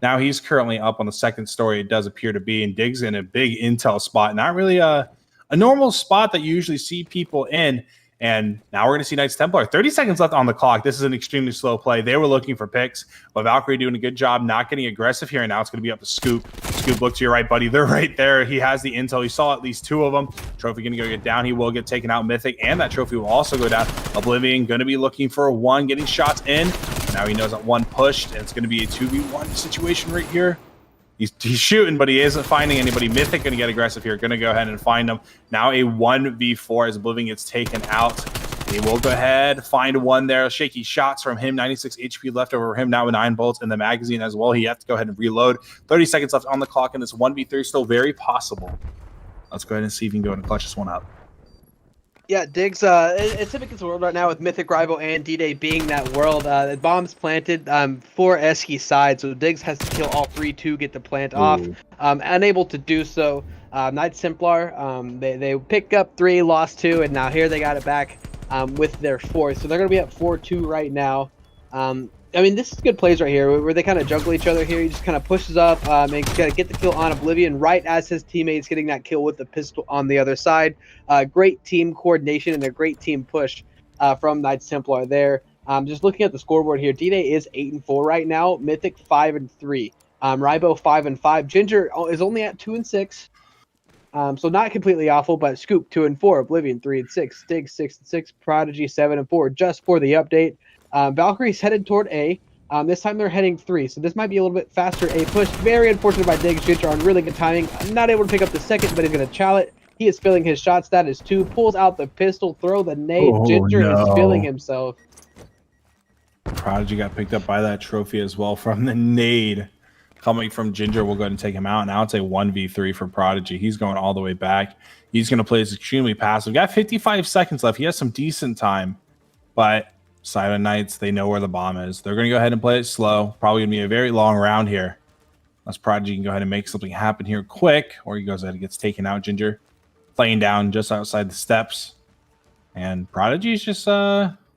Speaker 6: Now he's currently up on the 2nd story, it does appear to be, and Diggs in a big intel spot. Not really a normal spot that you usually see people in. And now we're going to see Knights Templar. 30 seconds left on the clock. This is an extremely slow play. They were looking for picks, but Valkyrie doing a good job not getting aggressive here. And now it's going to be up to Scoop. Scoop, look to your right, buddy. They're right there. He has the intel. He saw at least 2 of them. Trophy going to go get down. He will get taken out. Mythic, and that trophy will also go down. Oblivion going to be looking for a 1, getting shots in. Now he knows that 1 pushed, and it's going to be a 2v1 situation right here. He's shooting, but he isn't finding anybody. Mythic going to get aggressive here. Going to go ahead and find him. Now a 1v4 as Oblivion gets taken out. He will go ahead, find 1 there. Shaky shots from him. 96 HP left over him. Now with 9 bullets in the magazine as well. He has to go ahead and reload. 30 seconds left on the clock, and this 1v3 is still very possible. Let's go ahead and see if you can go ahead and clutch this one up.
Speaker 5: Yeah, Diggs, it's Typical's world right now with Mythic Rival and D-Day being that world. The bomb's planted for Eski's side, so Diggs has to kill all 3 to get the plant off. Unable to do so. Knights Templar, they pick up 3, lost 2, and now here they got it back with their 4th. So they're going to be at 4-2 right now. I mean, this is good plays right here, where they kind of juggle each other here. He just kind of pushes up and got to get the kill on Oblivion right as his teammates getting that kill with the pistol on the other side. Great team coordination and a great team push from Knights Templar there. Just looking at the scoreboard here, D-Day is 8-4 right now. Mythic 5-3. Rybo 5-5. Ginger is only at 2-6. So not completely awful, but Scoop 2-4. Oblivion 3-6. Diggs 6-6. Prodigy 7-4. Just for the update. Valkyrie's headed toward A. This time they're heading 3, so this might be a little bit faster A push. Very unfortunate by Diggs. Ginger on really good timing. Not able to pick up the second, but he's going to chow it. He is filling his shot status 2. Pulls out the pistol, throw the nade. Ginger is filling himself.
Speaker 6: Prodigy got picked up by that trophy as well from the nade. Coming from Ginger, we'll go ahead and take him out. Now it's a 1v3 for Prodigy. He's going all the way back. He's going to play this extremely passive. Got 55 seconds left. He has some decent time, but Silent Knights, they know where the bomb is. They're going to go ahead and play it slow. Probably going to be a very long round here. Unless Prodigy can go ahead and make something happen here quick, or he goes ahead and gets taken out. Ginger playing down just outside the steps. And Prodigy's just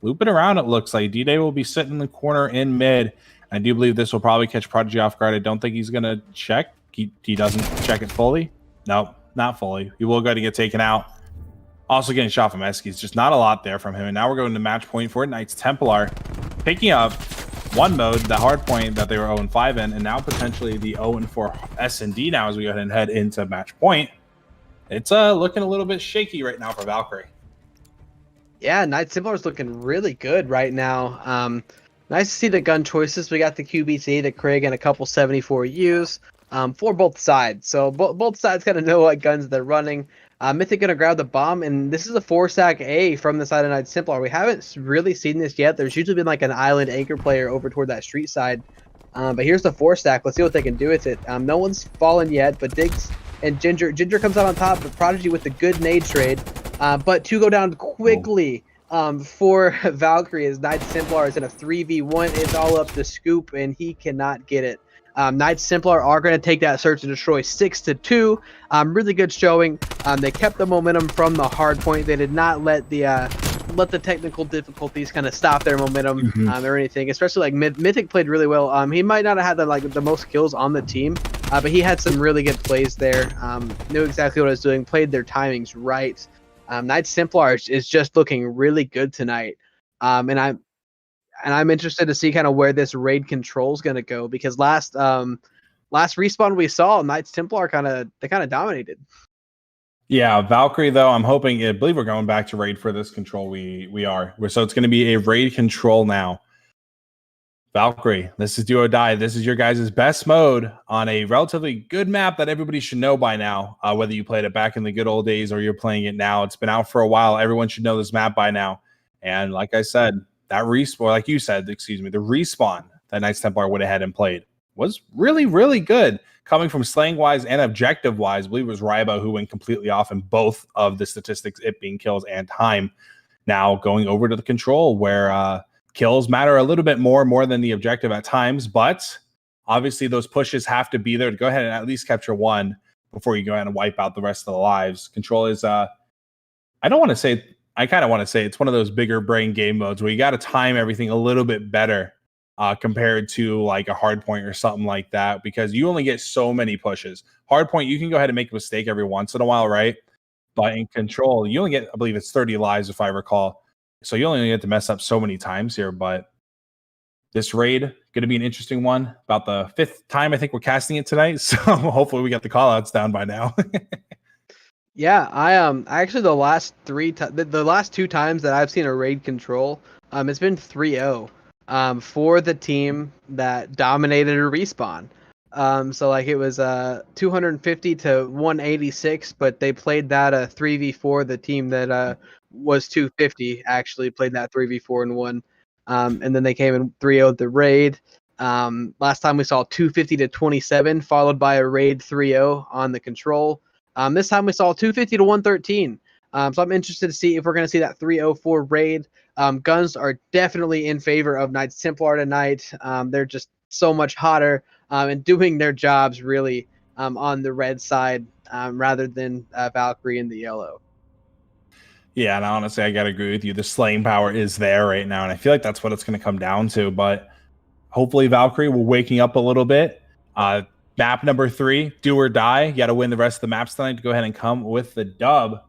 Speaker 6: looping around, it looks like. D-Day will be sitting in the corner in mid. I do believe this will probably catch Prodigy off guard. I don't think he's going to check. He doesn't check it fully. Nope, not fully. He will go ahead and get taken out. Also getting shot from Eskies. Just not a lot there from him. And now we're going to match point for Knights Templar. Picking up one mode, the hard point that they were 0-5 in, and now potentially the 0-4 S&D now as we go ahead and head into match point. It's looking a little bit shaky right now for Valkyrie.
Speaker 5: Yeah, Knights Templar is looking really good right now. Nice to see the gun choices. We got the QBC, the Krieg, and a couple 74Us for both sides. So both sides kind of know what guns they're running. Mythic going to grab the bomb, and this is a 4-stack A from the side of Knights Templar. We haven't really seen this yet. There's usually been like an island anchor player over toward that street side. But here's the 4-stack. Let's see what they can do with it. No one's fallen yet, but Diggs and Ginger comes out on top, but Prodigy with the good nade trade. But 2 go down quickly for Valkyrie as Knights Templar is in a 3v1. It's all up to Scoop, and he cannot get it. Knights Templar are going to take that search and destroy 6-2. Really good showing. They kept the momentum from the hard point. They did not let the technical difficulties kind of stop their momentum or anything. Especially like Mythic played really well. He might not have had the most kills on the team, but he had some really good plays there. Knew exactly what I was doing. Played their timings right. Knights Templar is just looking really good tonight. And I'm interested to see kind of where this raid control is going to go, because last respawn we saw Knights Templar kind of dominated.
Speaker 6: Yeah, Valkyrie though, I believe we're going back to raid for this control. We are. So it's going to be a raid control now. Valkyrie, this is do or die. This is your guys' best mode on a relatively good map that everybody should know by now. Whether you played it back in the good old days or you're playing it now, it's been out for a while. Everyone should know this map by now. And like I said, that respawn, like you said, the respawn that Knights Templar went ahead and played was really, really good. Coming from slang-wise and objective-wise, I believe it was Rybo who went completely off in both of the statistics, it being kills and time. Now going over to the control where kills matter a little bit more than the objective at times, but obviously those pushes have to be there to go ahead and at least capture one before you go ahead and wipe out the rest of the lives. Control is, I kind of want to say it's one of those bigger brain game modes where you got to time everything a little bit better compared to like a hard point or something like that, because you only get so many pushes. Hard point, you can go ahead and make a mistake every once in a while, right? But in control, you only get, I believe it's 30 lives if I recall. So you only get to mess up so many times here. But this raid going to be an interesting one. About the 5th time I think we're casting it tonight, so hopefully we got the call outs down by now.
Speaker 5: Yeah, I actually the last 2 times that I've seen a raid control, it's been 3-0 for the team that dominated a respawn. So like it was 250 to 186, but they played that 3v4. The team that was 250 actually played that 3v4 and won. And then they came in 3-0 the raid. Last time we saw 250 to 27, followed by a raid 3-0 on the control. This time we saw 250 to 113. So I'm interested to see if we're going to see that 304 raid. Guns are definitely in favor of Knights Templar tonight. They're just so much hotter and doing their jobs really on the red side rather than Valkyrie in the yellow.
Speaker 6: Yeah, and honestly, I gotta agree with you. The slaying power is there right now, and I feel like that's what it's going to come down to. But hopefully, Valkyrie will waking up a little bit. Map number 3, do or die. You got to win the rest of the maps tonight to go ahead and come with the dub.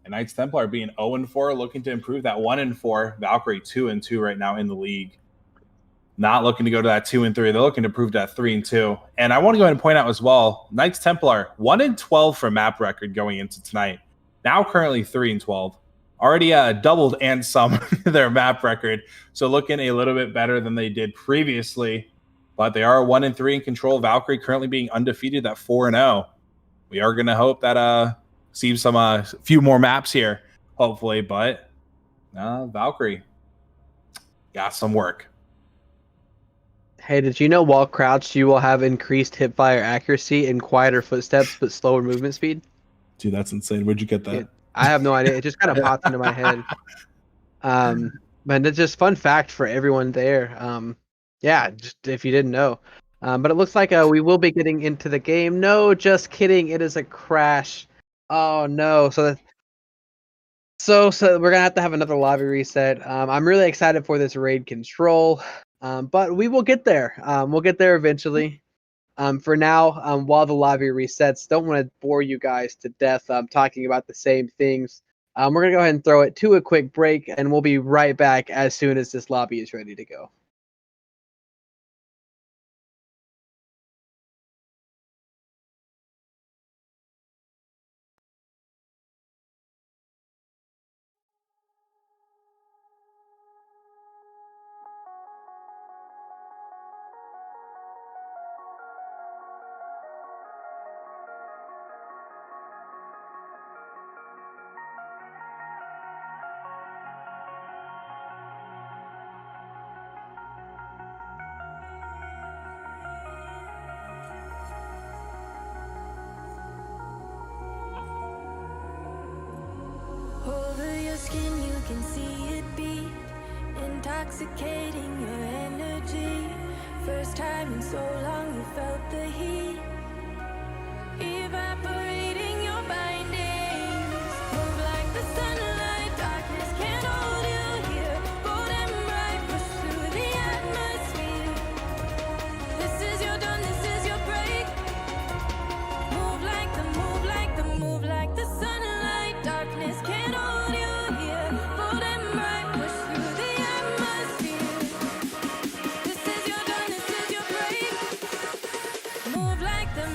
Speaker 6: And Knights Templar being 0-4, looking to improve that 1-4. Valkyrie 2-2 right now in the league. Not looking to go to that 2-3. They're looking to improve that 3-2. And I want to go ahead and point out as well, Knights Templar 1-12 for map record going into tonight. Now currently 3-12. Already doubled and some their map record. So looking a little bit better than they did previously. But they are 1-3 in control. Valkyrie currently being undefeated at 4-0. We are going to hope that see some few more maps here, hopefully. But Valkyrie got some work.
Speaker 5: Hey, did you know while crouched, you will have increased hipfire accuracy and quieter footsteps, but slower movement speed?
Speaker 6: Dude, that's insane. Where'd you get that?
Speaker 5: I have no idea. It just kind of popped into my head. But it's just fun fact for everyone there. Yeah, just if you didn't know. But it looks like we will be getting into the game. No, just kidding. It is a crash. Oh no. So we're gonna have another lobby reset. I'm really excited for this raid control. But we will get there. We'll get there eventually. For now, while the lobby resets, don't want to bore you guys to death talking about the same things. We're going to go ahead and throw it to a quick break, and we'll be right back as soon as this lobby is ready to go.
Speaker 7: Over your skin, you can see it beat, intoxicating your energy. First time in so long, you felt the heat, evaporating your bindings. Move like the sunlight, darkness can't hold you here. Bold and bright, push through the atmosphere. This is your dawn, this is your break. Move like the sunlight, darkness can't hold you here. Bold and bright, push through the atmosphere. This is your dawn, this is your break. Move like the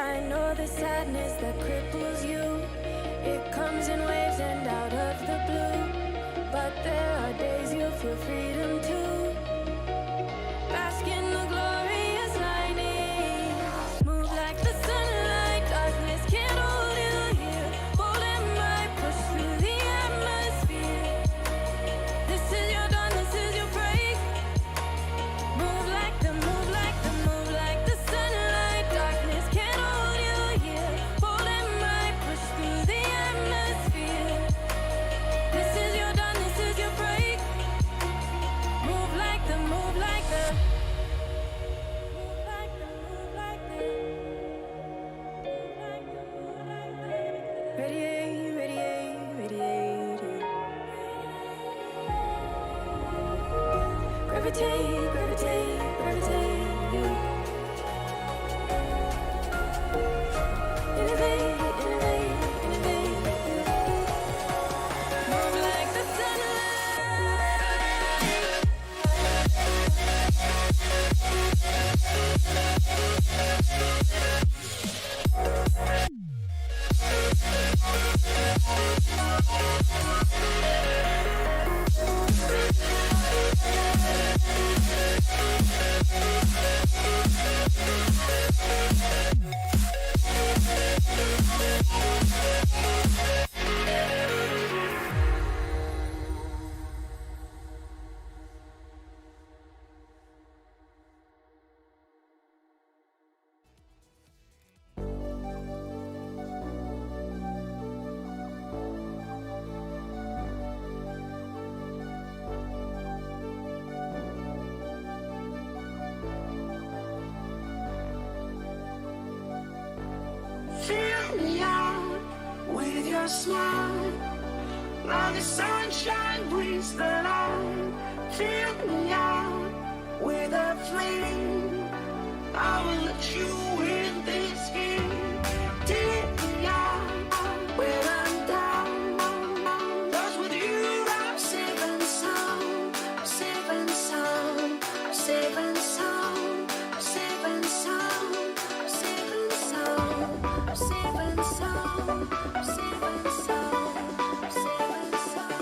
Speaker 7: I know the sadness that cripples you. It comes in waves and out of the blue. But there are days you feel freedom too. Bask in the glorious lightning. Move like the sunlight, darkness can't hold you here. Bold and bright, push through the atmosphere. This is your dawn, this is your break. Move like the sunlight, darkness can't hold you here. Bold and bright, push through the atmosphere. This is your dawn, this is your break. Move like the radiate, radiate, radiate. Gravitate, gravitate, gravitate. Innovate, innovate, innovate. Move like the sunlight. your smile. Now the sunshine brings the light. Fill me out with a flame. I will let you in this game. Take me out when I'm down. 'Cause with you I'm safe and sound. Safe and sound. Safe and sound. Safe and sound. Safe and sound. Safe and sound. Safe and sound. Safe and sound.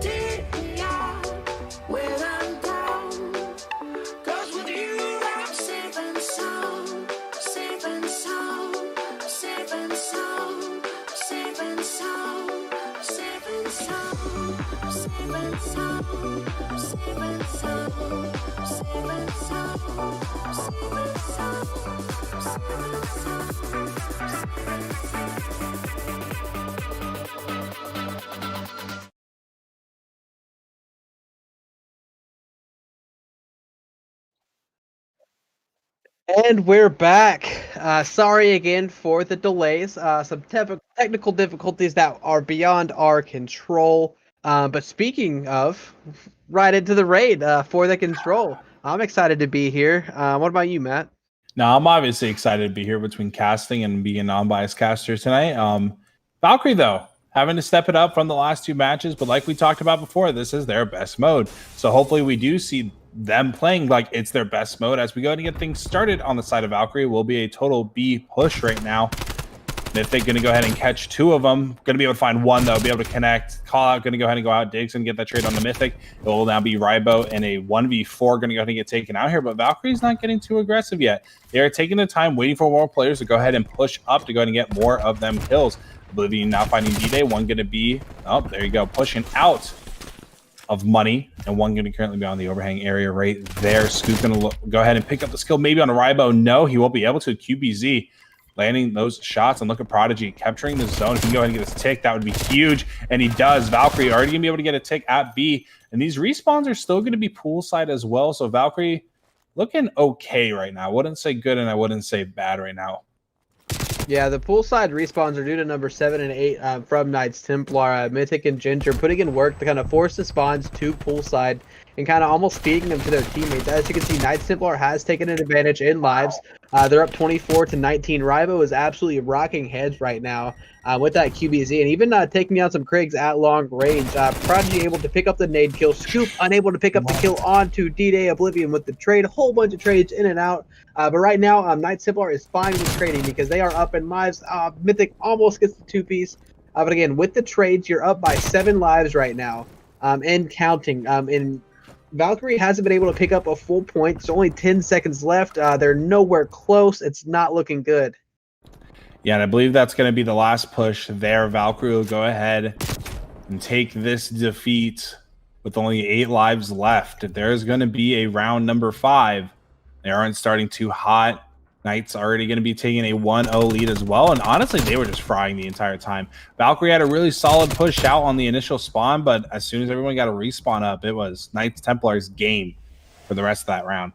Speaker 7: Take me out when I'm down. 'Cause with you I'm safe and sound. Safe and sound. Safe and sound. Safe and sound. Safe and sound. Safe and sound. Safe and sound. Safe and sound. Safe and sound. Safe and
Speaker 5: And we're back. Sorry again for the delays. Some technical difficulties that are beyond our control. But speaking of, right into the raid for the control. I'm excited to be here. What about you, Matt?
Speaker 6: Now, I'm obviously excited to be here between casting and being an unbiased caster tonight. Valkyrie, though, having to step it up from the last two matches, but like we talked about before, this is their best mode. So hopefully we do see them playing like it's their best mode. As we go ahead and get things started on the side of Valkyrie, will be a total B push right now. Mythic going to go ahead and catch two of them. Going to be able to find one, though, be able to connect. Call out, going to go ahead and go out. Diggs and get that trade on the Mythic. It will now be Rybo and a 1v4 going to go ahead and get taken out here, but Valkyrie's not getting too aggressive yet. They are taking the time, waiting for more players to go ahead and push up to go ahead and get more of them kills. Oblivion now finding D-Day. One going to be, oh, there you go, pushing out of money, and one going to currently be on the overhang area right there. Scoot going to go ahead and pick up the skill maybe on a Rybo. No, he won't be able to. QBZ landing those shots, and look at Prodigy capturing the zone. If he can go ahead and get his tick, that would be huge, and he does. Valkyrie already going to be able to get a tick at B, and these respawns are still going to be poolside as well, so Valkyrie looking okay right now. I wouldn't say good, and I wouldn't say bad right now.
Speaker 5: Yeah, the poolside respawns are due to number 7 and 8 from Knights Templar. Mythic and Ginger putting in work to kind of force the spawns to poolside and kind of almost feeding them to their teammates. As you can see, Knights Templar has taken an advantage in lives. They're up 24-19. Rybo is absolutely rocking heads right now with that QBZ, and even taking out some Krigs at long range. Prodigy able to pick up the nade kill. Scoop unable to pick up the kill onto D-Day. Oblivion with the trade. A whole bunch of trades in and out. But right now, Knights Templar is fine with trading because they are up in lives. Mythic almost gets the 2-piece. But again, with the trades, you're up by 7 lives right now and counting. And Valkyrie hasn't been able to pick up a full point. There's only 10 seconds left. They're nowhere close. It's not looking good.
Speaker 6: Yeah, and I believe that's going to be the last push there. Valkyrie will go ahead and take this defeat with only 8 lives left. There's going to be a round number 5. They aren't starting too hot. Knights already going to be taking a 1-0 lead as well. And honestly, they were just frying the entire time. Valkyrie had a really solid push out on the initial spawn, but as soon as everyone got a respawn up, it was Knights Templar's game for the rest of that round.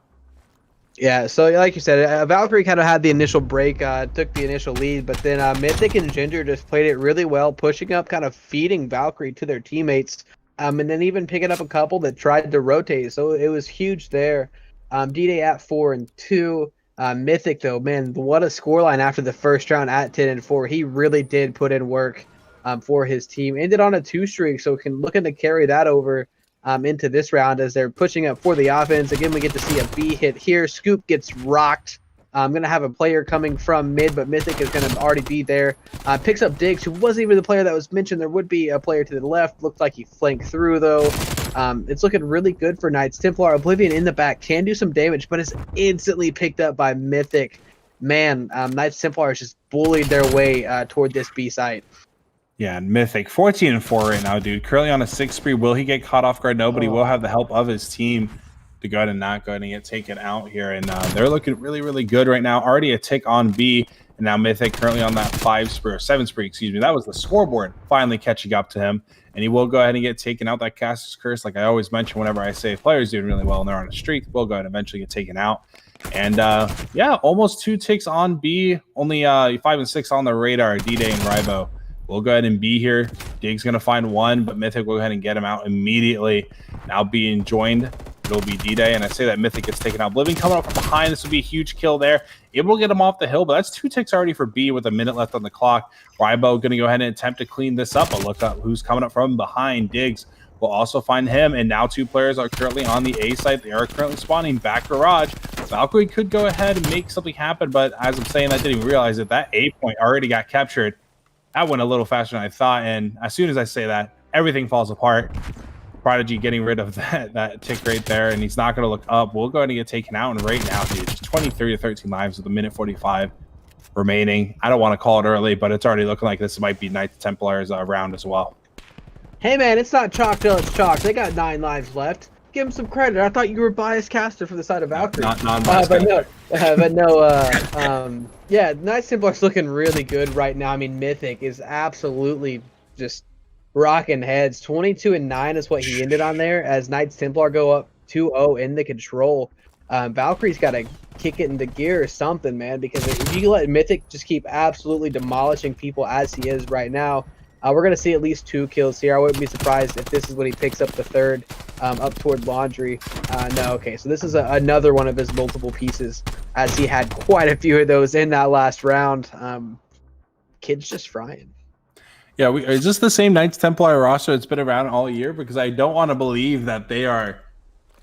Speaker 5: Yeah, so like you said, Valkyrie kind of had the initial break, took the initial lead, but then Mythic and Ginger just played it really well, pushing up, kind of feeding Valkyrie to their teammates, and then even picking up a couple that tried to rotate. So it was huge there. D-Day at 4-2. Mythic, though, man, what a scoreline after the first round at 10-4. He really did put in work for his team. Ended on a 2 streak, so looking to carry that over into this round as they're pushing up for the offense. Again, we get to see a B hit here. Scoop gets rocked. I'm going to have a player coming from mid, but Mythic is going to already be there. Picks up Diggs, who wasn't even the player that was mentioned. There would be a player to the left. Looked like he flanked through, though. It's looking really good for Knights Templar. Oblivion in the back can do some damage, but is instantly picked up by Mythic. Man, Knights Templar just bullied their way toward this B site.
Speaker 6: Yeah, and Mythic 14-4 right now, dude. Currently on a 6 spree. Will he get caught off guard? Nobody will have the help of his team to go ahead and not go ahead and get taken out here. And they're looking really, really good right now. Already a tick on B, and now Mythic currently on that 5 spree or 7 spree, excuse me. That was the scoreboard finally catching up to him. And he will go ahead and get taken out. That Caster's Curse, like I always mention whenever I say players doing really well and they're on a streak, will go ahead and eventually get taken out. And yeah, almost 2 ticks on B, only 5 and 6 on the radar. D-Day and Rybo will go ahead and be here. Dig's going to find 1, but Mythic will go ahead and get him out immediately. Now being joined, it'll be D-Day, and I say that Mythic gets taken out. Oblivion coming up from behind. This will be a huge kill there. Able to get him off the hill, but that's 2 ticks already for B with a minute left on the clock. Rybo going to go ahead and attempt to clean this up, but look up who's coming up from behind. Diggs will also find him, and now 2 players are currently on the A site. They are currently spawning back garage. Valkyrie could go ahead and make something happen, but as I'm saying, I didn't even realize that A point already got captured. That went a little faster than I thought, and as soon as I say that, everything falls apart. Prodigy getting rid of that tick right there, and he's not going to look up. We'll go ahead and get taken out, and right now, dude, it's 23 to 13 lives with a minute 45 remaining. I don't want to call it early, but it's already looking like this might be Knights Templars round as well.
Speaker 5: Hey, man, it's not chalk till it's chalk. They got 9 lives left. Give them some credit. I thought you were a biased caster for the side of Valkyrie.
Speaker 6: Not non-biased.
Speaker 5: Yeah, Knights Templar's looking really good right now. I mean, Mythic is absolutely just rocking heads. 22-9 is what he ended on there as Knights Templar go up 2-0 in the control. Valkyrie's got to kick it into gear or something, man, because if you let Mythic just keep absolutely demolishing people as he is right now, we're going to see at least 2 kills here. I wouldn't be surprised if this is when he picks up the 3rd up toward Laundry. No, okay, so this is another one of his multiple pieces as he had quite a few of those in that last round. Kid's just frying.
Speaker 6: Yeah, is this the same Knights Templar roster that's been around all year? Because I don't want to believe that they are.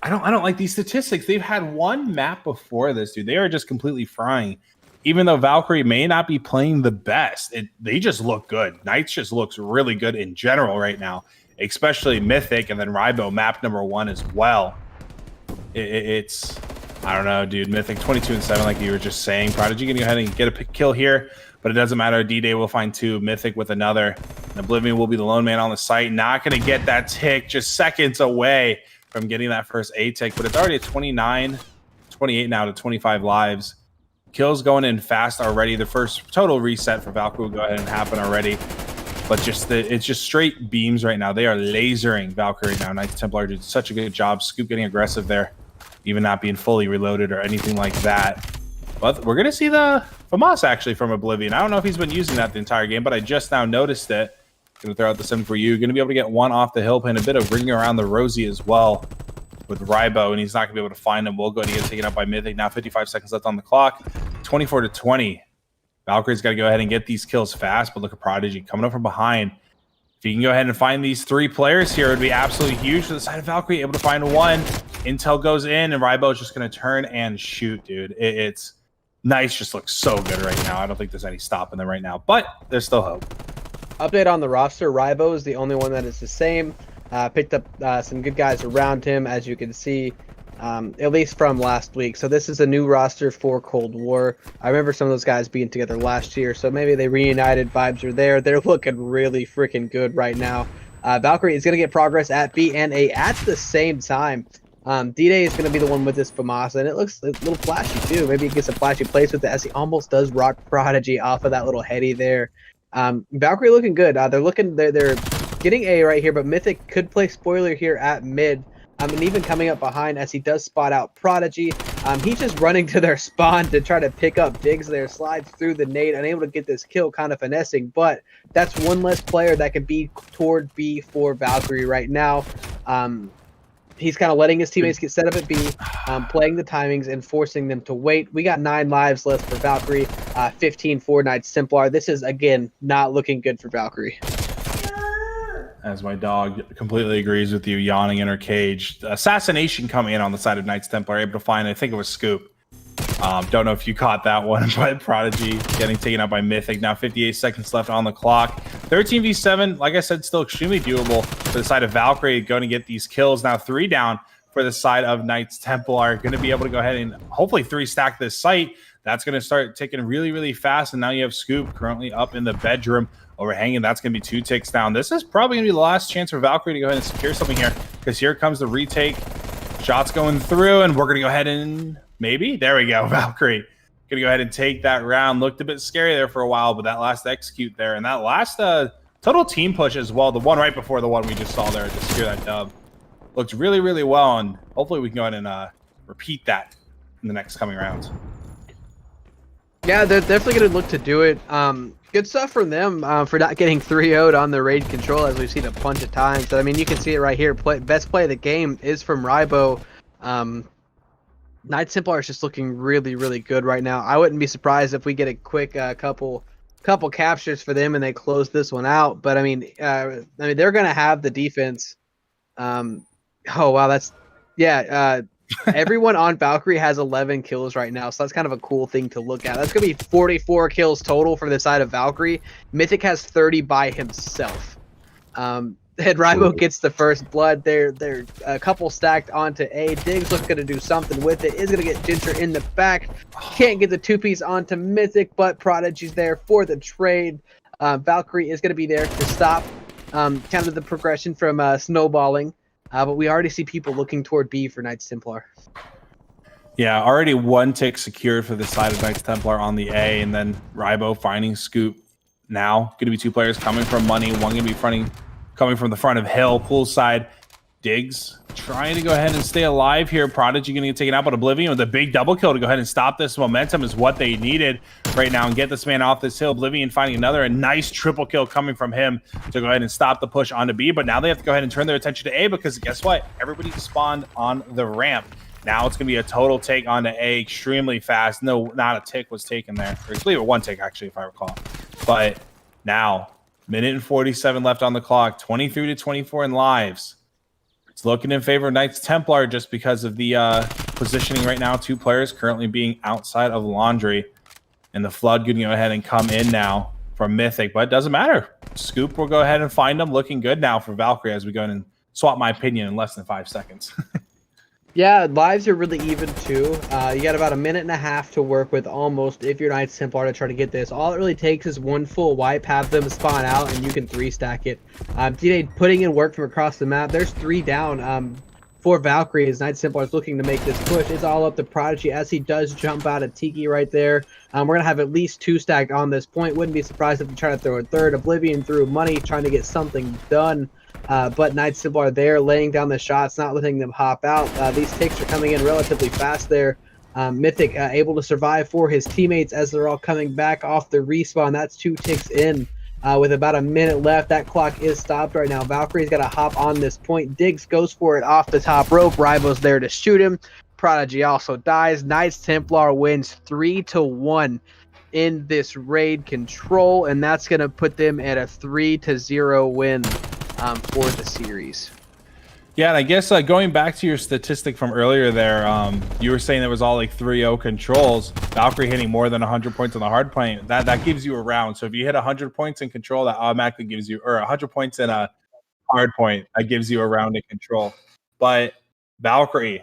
Speaker 6: I don't like these statistics. They've had 1 map before this, dude. They are just completely frying. Even though Valkyrie may not be playing the best, they just look good. Knights just looks really good in general right now, especially Mythic and then Rybo map number 1 as well. It's I don't know, dude. Mythic 22-7, like you were just saying. Prodigy gonna go ahead and get a kill here, but it doesn't matter. D-Day will find 2. Mythic with another. And Oblivion will be the lone man on the site. Not gonna get that tick, just seconds away from getting that first A tick, but it's already at 29, 28 now to 25 lives. Kills going in fast already. The first total reset for Valkyrie will go ahead and happen already. But it's just straight beams right now. They are lasering Valkyrie now. Knights Templar did such a good job. Scoop getting aggressive there, even not being fully reloaded or anything like that. But we're going to see the FAMAS actually from Oblivion. I don't know if he's been using that the entire game, but I just now noticed it. Going to throw out the 7 for you. Going to be able to get 1 off the hill pin. A bit of ringing around the Rosie as well with Rybo, and he's not going to be able to find him. We'll go ahead and get taken out by Mythic. Now 55 seconds left on the clock. 24-20. Valkyrie's got to go ahead and get these kills fast, but look at Prodigy coming up from behind. If you can go ahead and find these 3 players here, it would be absolutely huge for the side of Valkyrie. Able to find 1. Intel goes in, and Rybo's just going to turn and shoot, dude. It's Knights just looks so good right now. I don't think there's any stopping them right now, but there's still hope.
Speaker 5: Update on the roster. Rybo is the only one that is the same. Picked up some good guys around him, as you can see, at least from last week. So this is a new roster for Cold War. I remember some of those guys being together last year, so maybe they reunited. Vibes are there. They're looking really freaking good right now. Valkyrie is going to get progress at B and A at the same time. D-Day is going to be the one with this FAMAS, and it looks a little flashy too. Maybe he gets a flashy place with it as he almost does rock Prodigy off of that little heady there. Valkyrie looking good. They're getting A right here, but Mythic could play spoiler here at mid. And even coming up behind as he does spot out Prodigy. He's just running to their spawn to try to pick up Diggs there, slides through the nade, unable to get this kill, kind of finessing, but that's 1 less player that can be toward B for Valkyrie right now. He's kind of letting his teammates get set up at B, playing the timings and forcing them to wait. We got 9 lives left for Valkyrie, 15 for Knights Templar. This is, again, not looking good for Valkyrie.
Speaker 6: as my dog completely agrees with you, yawning in her cage. Assassination coming in on the side of Knights Templar, able to find, I think it was Scoop. Don't know if you caught that one, but Prodigy getting taken out by Mythic. Now 58 seconds left on the clock. 13v7, like I said, still extremely doable for the side of Valkyrie, going to get these kills. Now 3 down for the side of Knights Templar. Going to be able to go ahead and hopefully 3-stack this site. That's going to start ticking really, really fast. And now you have Scoop currently up in the bedroom overhanging. That's going to be 2 ticks down. This is probably going to be the last chance for Valkyrie to go ahead and secure something here, because here comes the retake. Shots going through, and we're going to go ahead and maybe. There we go. Valkyrie going to go ahead and take that round. Looked a bit scary there for a while, but that last execute there and that last total team push as well, the one right before the one we just saw there to secure that dub, looked really, really well. And hopefully we can go ahead and repeat that in the next coming rounds.
Speaker 5: Yeah, they're definitely going to look to do it. Good stuff from them for not getting 3-0'd on the raid control, as we've seen a bunch of times. I mean, you can see it right here. Best play of the game is from Rybo. Knights Templar is just looking really, really good right now. I wouldn't be surprised if we get a quick couple captures for them and they close this one out. But I mean, they're going to have the defense. Oh wow, that's everyone on Valkyrie has 11 kills right now, so that's kind of a cool thing to look at. That's going to be 44 kills total for the side of Valkyrie. Mythic has 30 by himself. And Rybo gets the first blood. They're a couple stacked onto A. Diggs looks going to do something with it. Is going to get Ginger in the back. Can't get the 2-piece onto Mythic, but Prodigy's there for the trade. Valkyrie is going to be there to stop kind of the progression from snowballing. But we already see people looking toward B for Knights Templar.
Speaker 6: Yeah, already 1 tick secured for the side of Knights Templar on the A, and then Rybo finding Scoop. Now going to be 2 players coming from money. One going to be coming from the front of Hill. Poolside. Diggs trying to go ahead and stay alive here. Prodigy going to get taken out, but Oblivion with a big double kill to go ahead and stop this. Momentum is what they needed right now and get this man off this hill. Oblivion finding another, a nice triple kill coming from him to go ahead and stop the push onto B. But now they have to go ahead and turn their attention to A, because guess what? Everybody spawned on the ramp. Now it's going to be a total take onto A extremely fast. No, not a tick was taken there. Or I believe it 1 tick, actually, if I recall. But now, minute and 47 left on the clock. 23-24 in lives. It's looking in favor of Knights Templar just because of the positioning right now. 2 players currently being outside of Laundry. And the Flood going to go ahead and come in now from Mythic. But it doesn't matter. Scoop will go ahead and find them. Looking good now for Valkyrie as we go in and swap my opinion in less than 5 seconds.
Speaker 5: Yeah, lives are really even too. You got about a minute and a half to work with almost if you're Knights Templar to try to get this. All it really takes is 1 full wipe, have them spawn out, and you can 3-stack it. DNA putting in work from across the map. There's 3 down for Valkyrie as Knights Templar is looking to make this push. It's all up to Prodigy as he does jump out of Tiki right there. We're going to have at least 2 stacked on this point. Wouldn't be surprised if we try to throw a third. Oblivion threw money trying to get something done. But Knights Templar are there laying down the shots, not letting them hop out. These takes are coming in relatively fast there. Mythic able to survive for his teammates as they're all coming back off the respawn. That's 2 ticks in with about a minute left. That clock is stopped right now. Valkyrie's got to hop on this point. Diggs goes for it off the top rope. Rybo's there to shoot him. Prodigy also dies. Knights Templar wins 3-1 in this raid control, and that's going to put them at a 3-0 win for the series.
Speaker 6: Yeah, and I guess going back to your statistic from earlier there, you were saying there was all like 3-0 controls. Valkyrie hitting more than 100 points on the hard point. That gives you a round. So if you hit 100 points in control, that automatically gives you, or 100 points in a hard point, that gives you a round in control. But Valkyrie,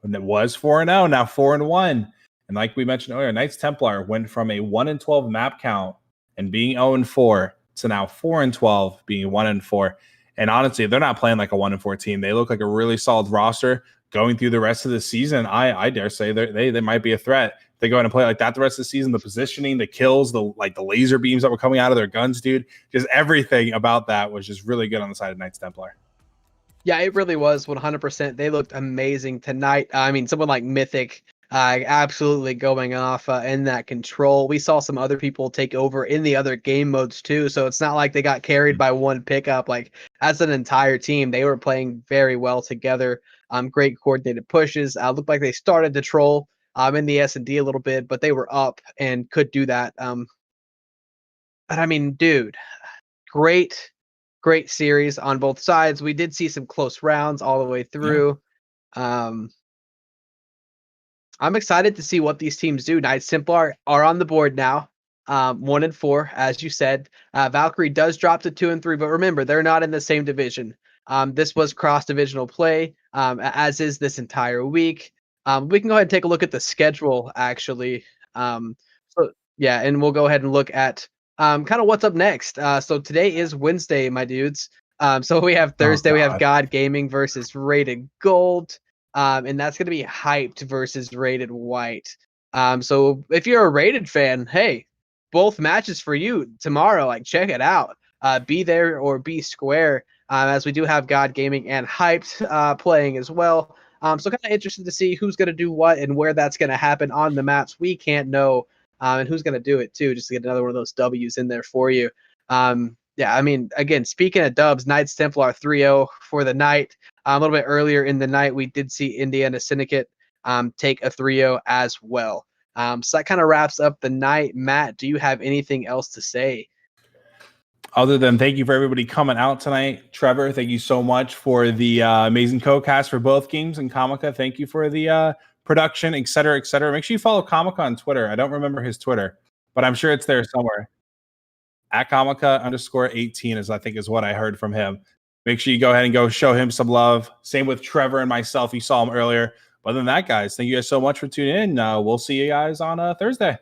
Speaker 6: when it was 4-0, now 4-1. And like we mentioned earlier, Knights Templar went from a 1-12 map count and being 0-4 to now 4-12 being 1-4. And honestly, they're not playing like a 1-4 team. They look like a really solid roster going through the rest of the season. I dare say they might be a threat. They go in and play like that the rest of the season. The positioning, the kills, the laser beams that were coming out of their guns, dude. Just everything about that was just really good on the side of Knights Templar.
Speaker 5: Yeah, it really was 100%. They looked amazing tonight. I mean, someone like Mythic absolutely going off in that control. We saw some other people take over in the other game modes too, so it's not like they got carried by one pickup. Like, as an entire team, they were playing very well together. Great coordinated pushes. Looked like they started to troll in the S&D a little bit, but they were up and could do that. But I mean, dude, great great series on both sides. We did see some close rounds all the way through. I'm excited to see what these teams do. Knights Templar are on the board now, 1-4, as you said. Valkyrie does drop to 2-3, but remember, they're not in the same division. This was cross-divisional play, as is this entire week. We can go ahead and take a look at the schedule, actually. Yeah, and we'll go ahead and look at kind of what's up next. So today is Wednesday, my dudes. So we have Thursday, we have God Gaming versus Rated Gold. And that's going to be Hyped versus Rated White. So if you're a Rated fan, hey, both matches for you tomorrow. Like, check it out. Be there or be square, as we do have God Gaming and Hyped playing as well. So kind of interested to see who's going to do what and where that's going to happen on the maps we can't know, and who's going to do it too, just to get another one of those W's in there for you. Yeah, I mean, again, speaking of dubs, Knights Templar 3-0 for the night. A little bit earlier in the night, we did see Indiana Syndicate take a 3-0 as well. So that kind of wraps up the night. Matt, do you have anything else to say?
Speaker 6: Other than thank you for everybody coming out tonight. Trevor, thank you so much for the amazing co-cast for both games. And Kamika, thank you for the production, et cetera, et cetera. Make sure you follow Kamika on Twitter. I don't remember his Twitter, but I'm sure it's there somewhere. At Kamika_18 is, I think, is what I heard from him. Make sure you go ahead and go show him some love. Same with Trevor and myself. You saw him earlier. Other than that, guys, thank you guys so much for tuning in. We'll see you guys on Thursday.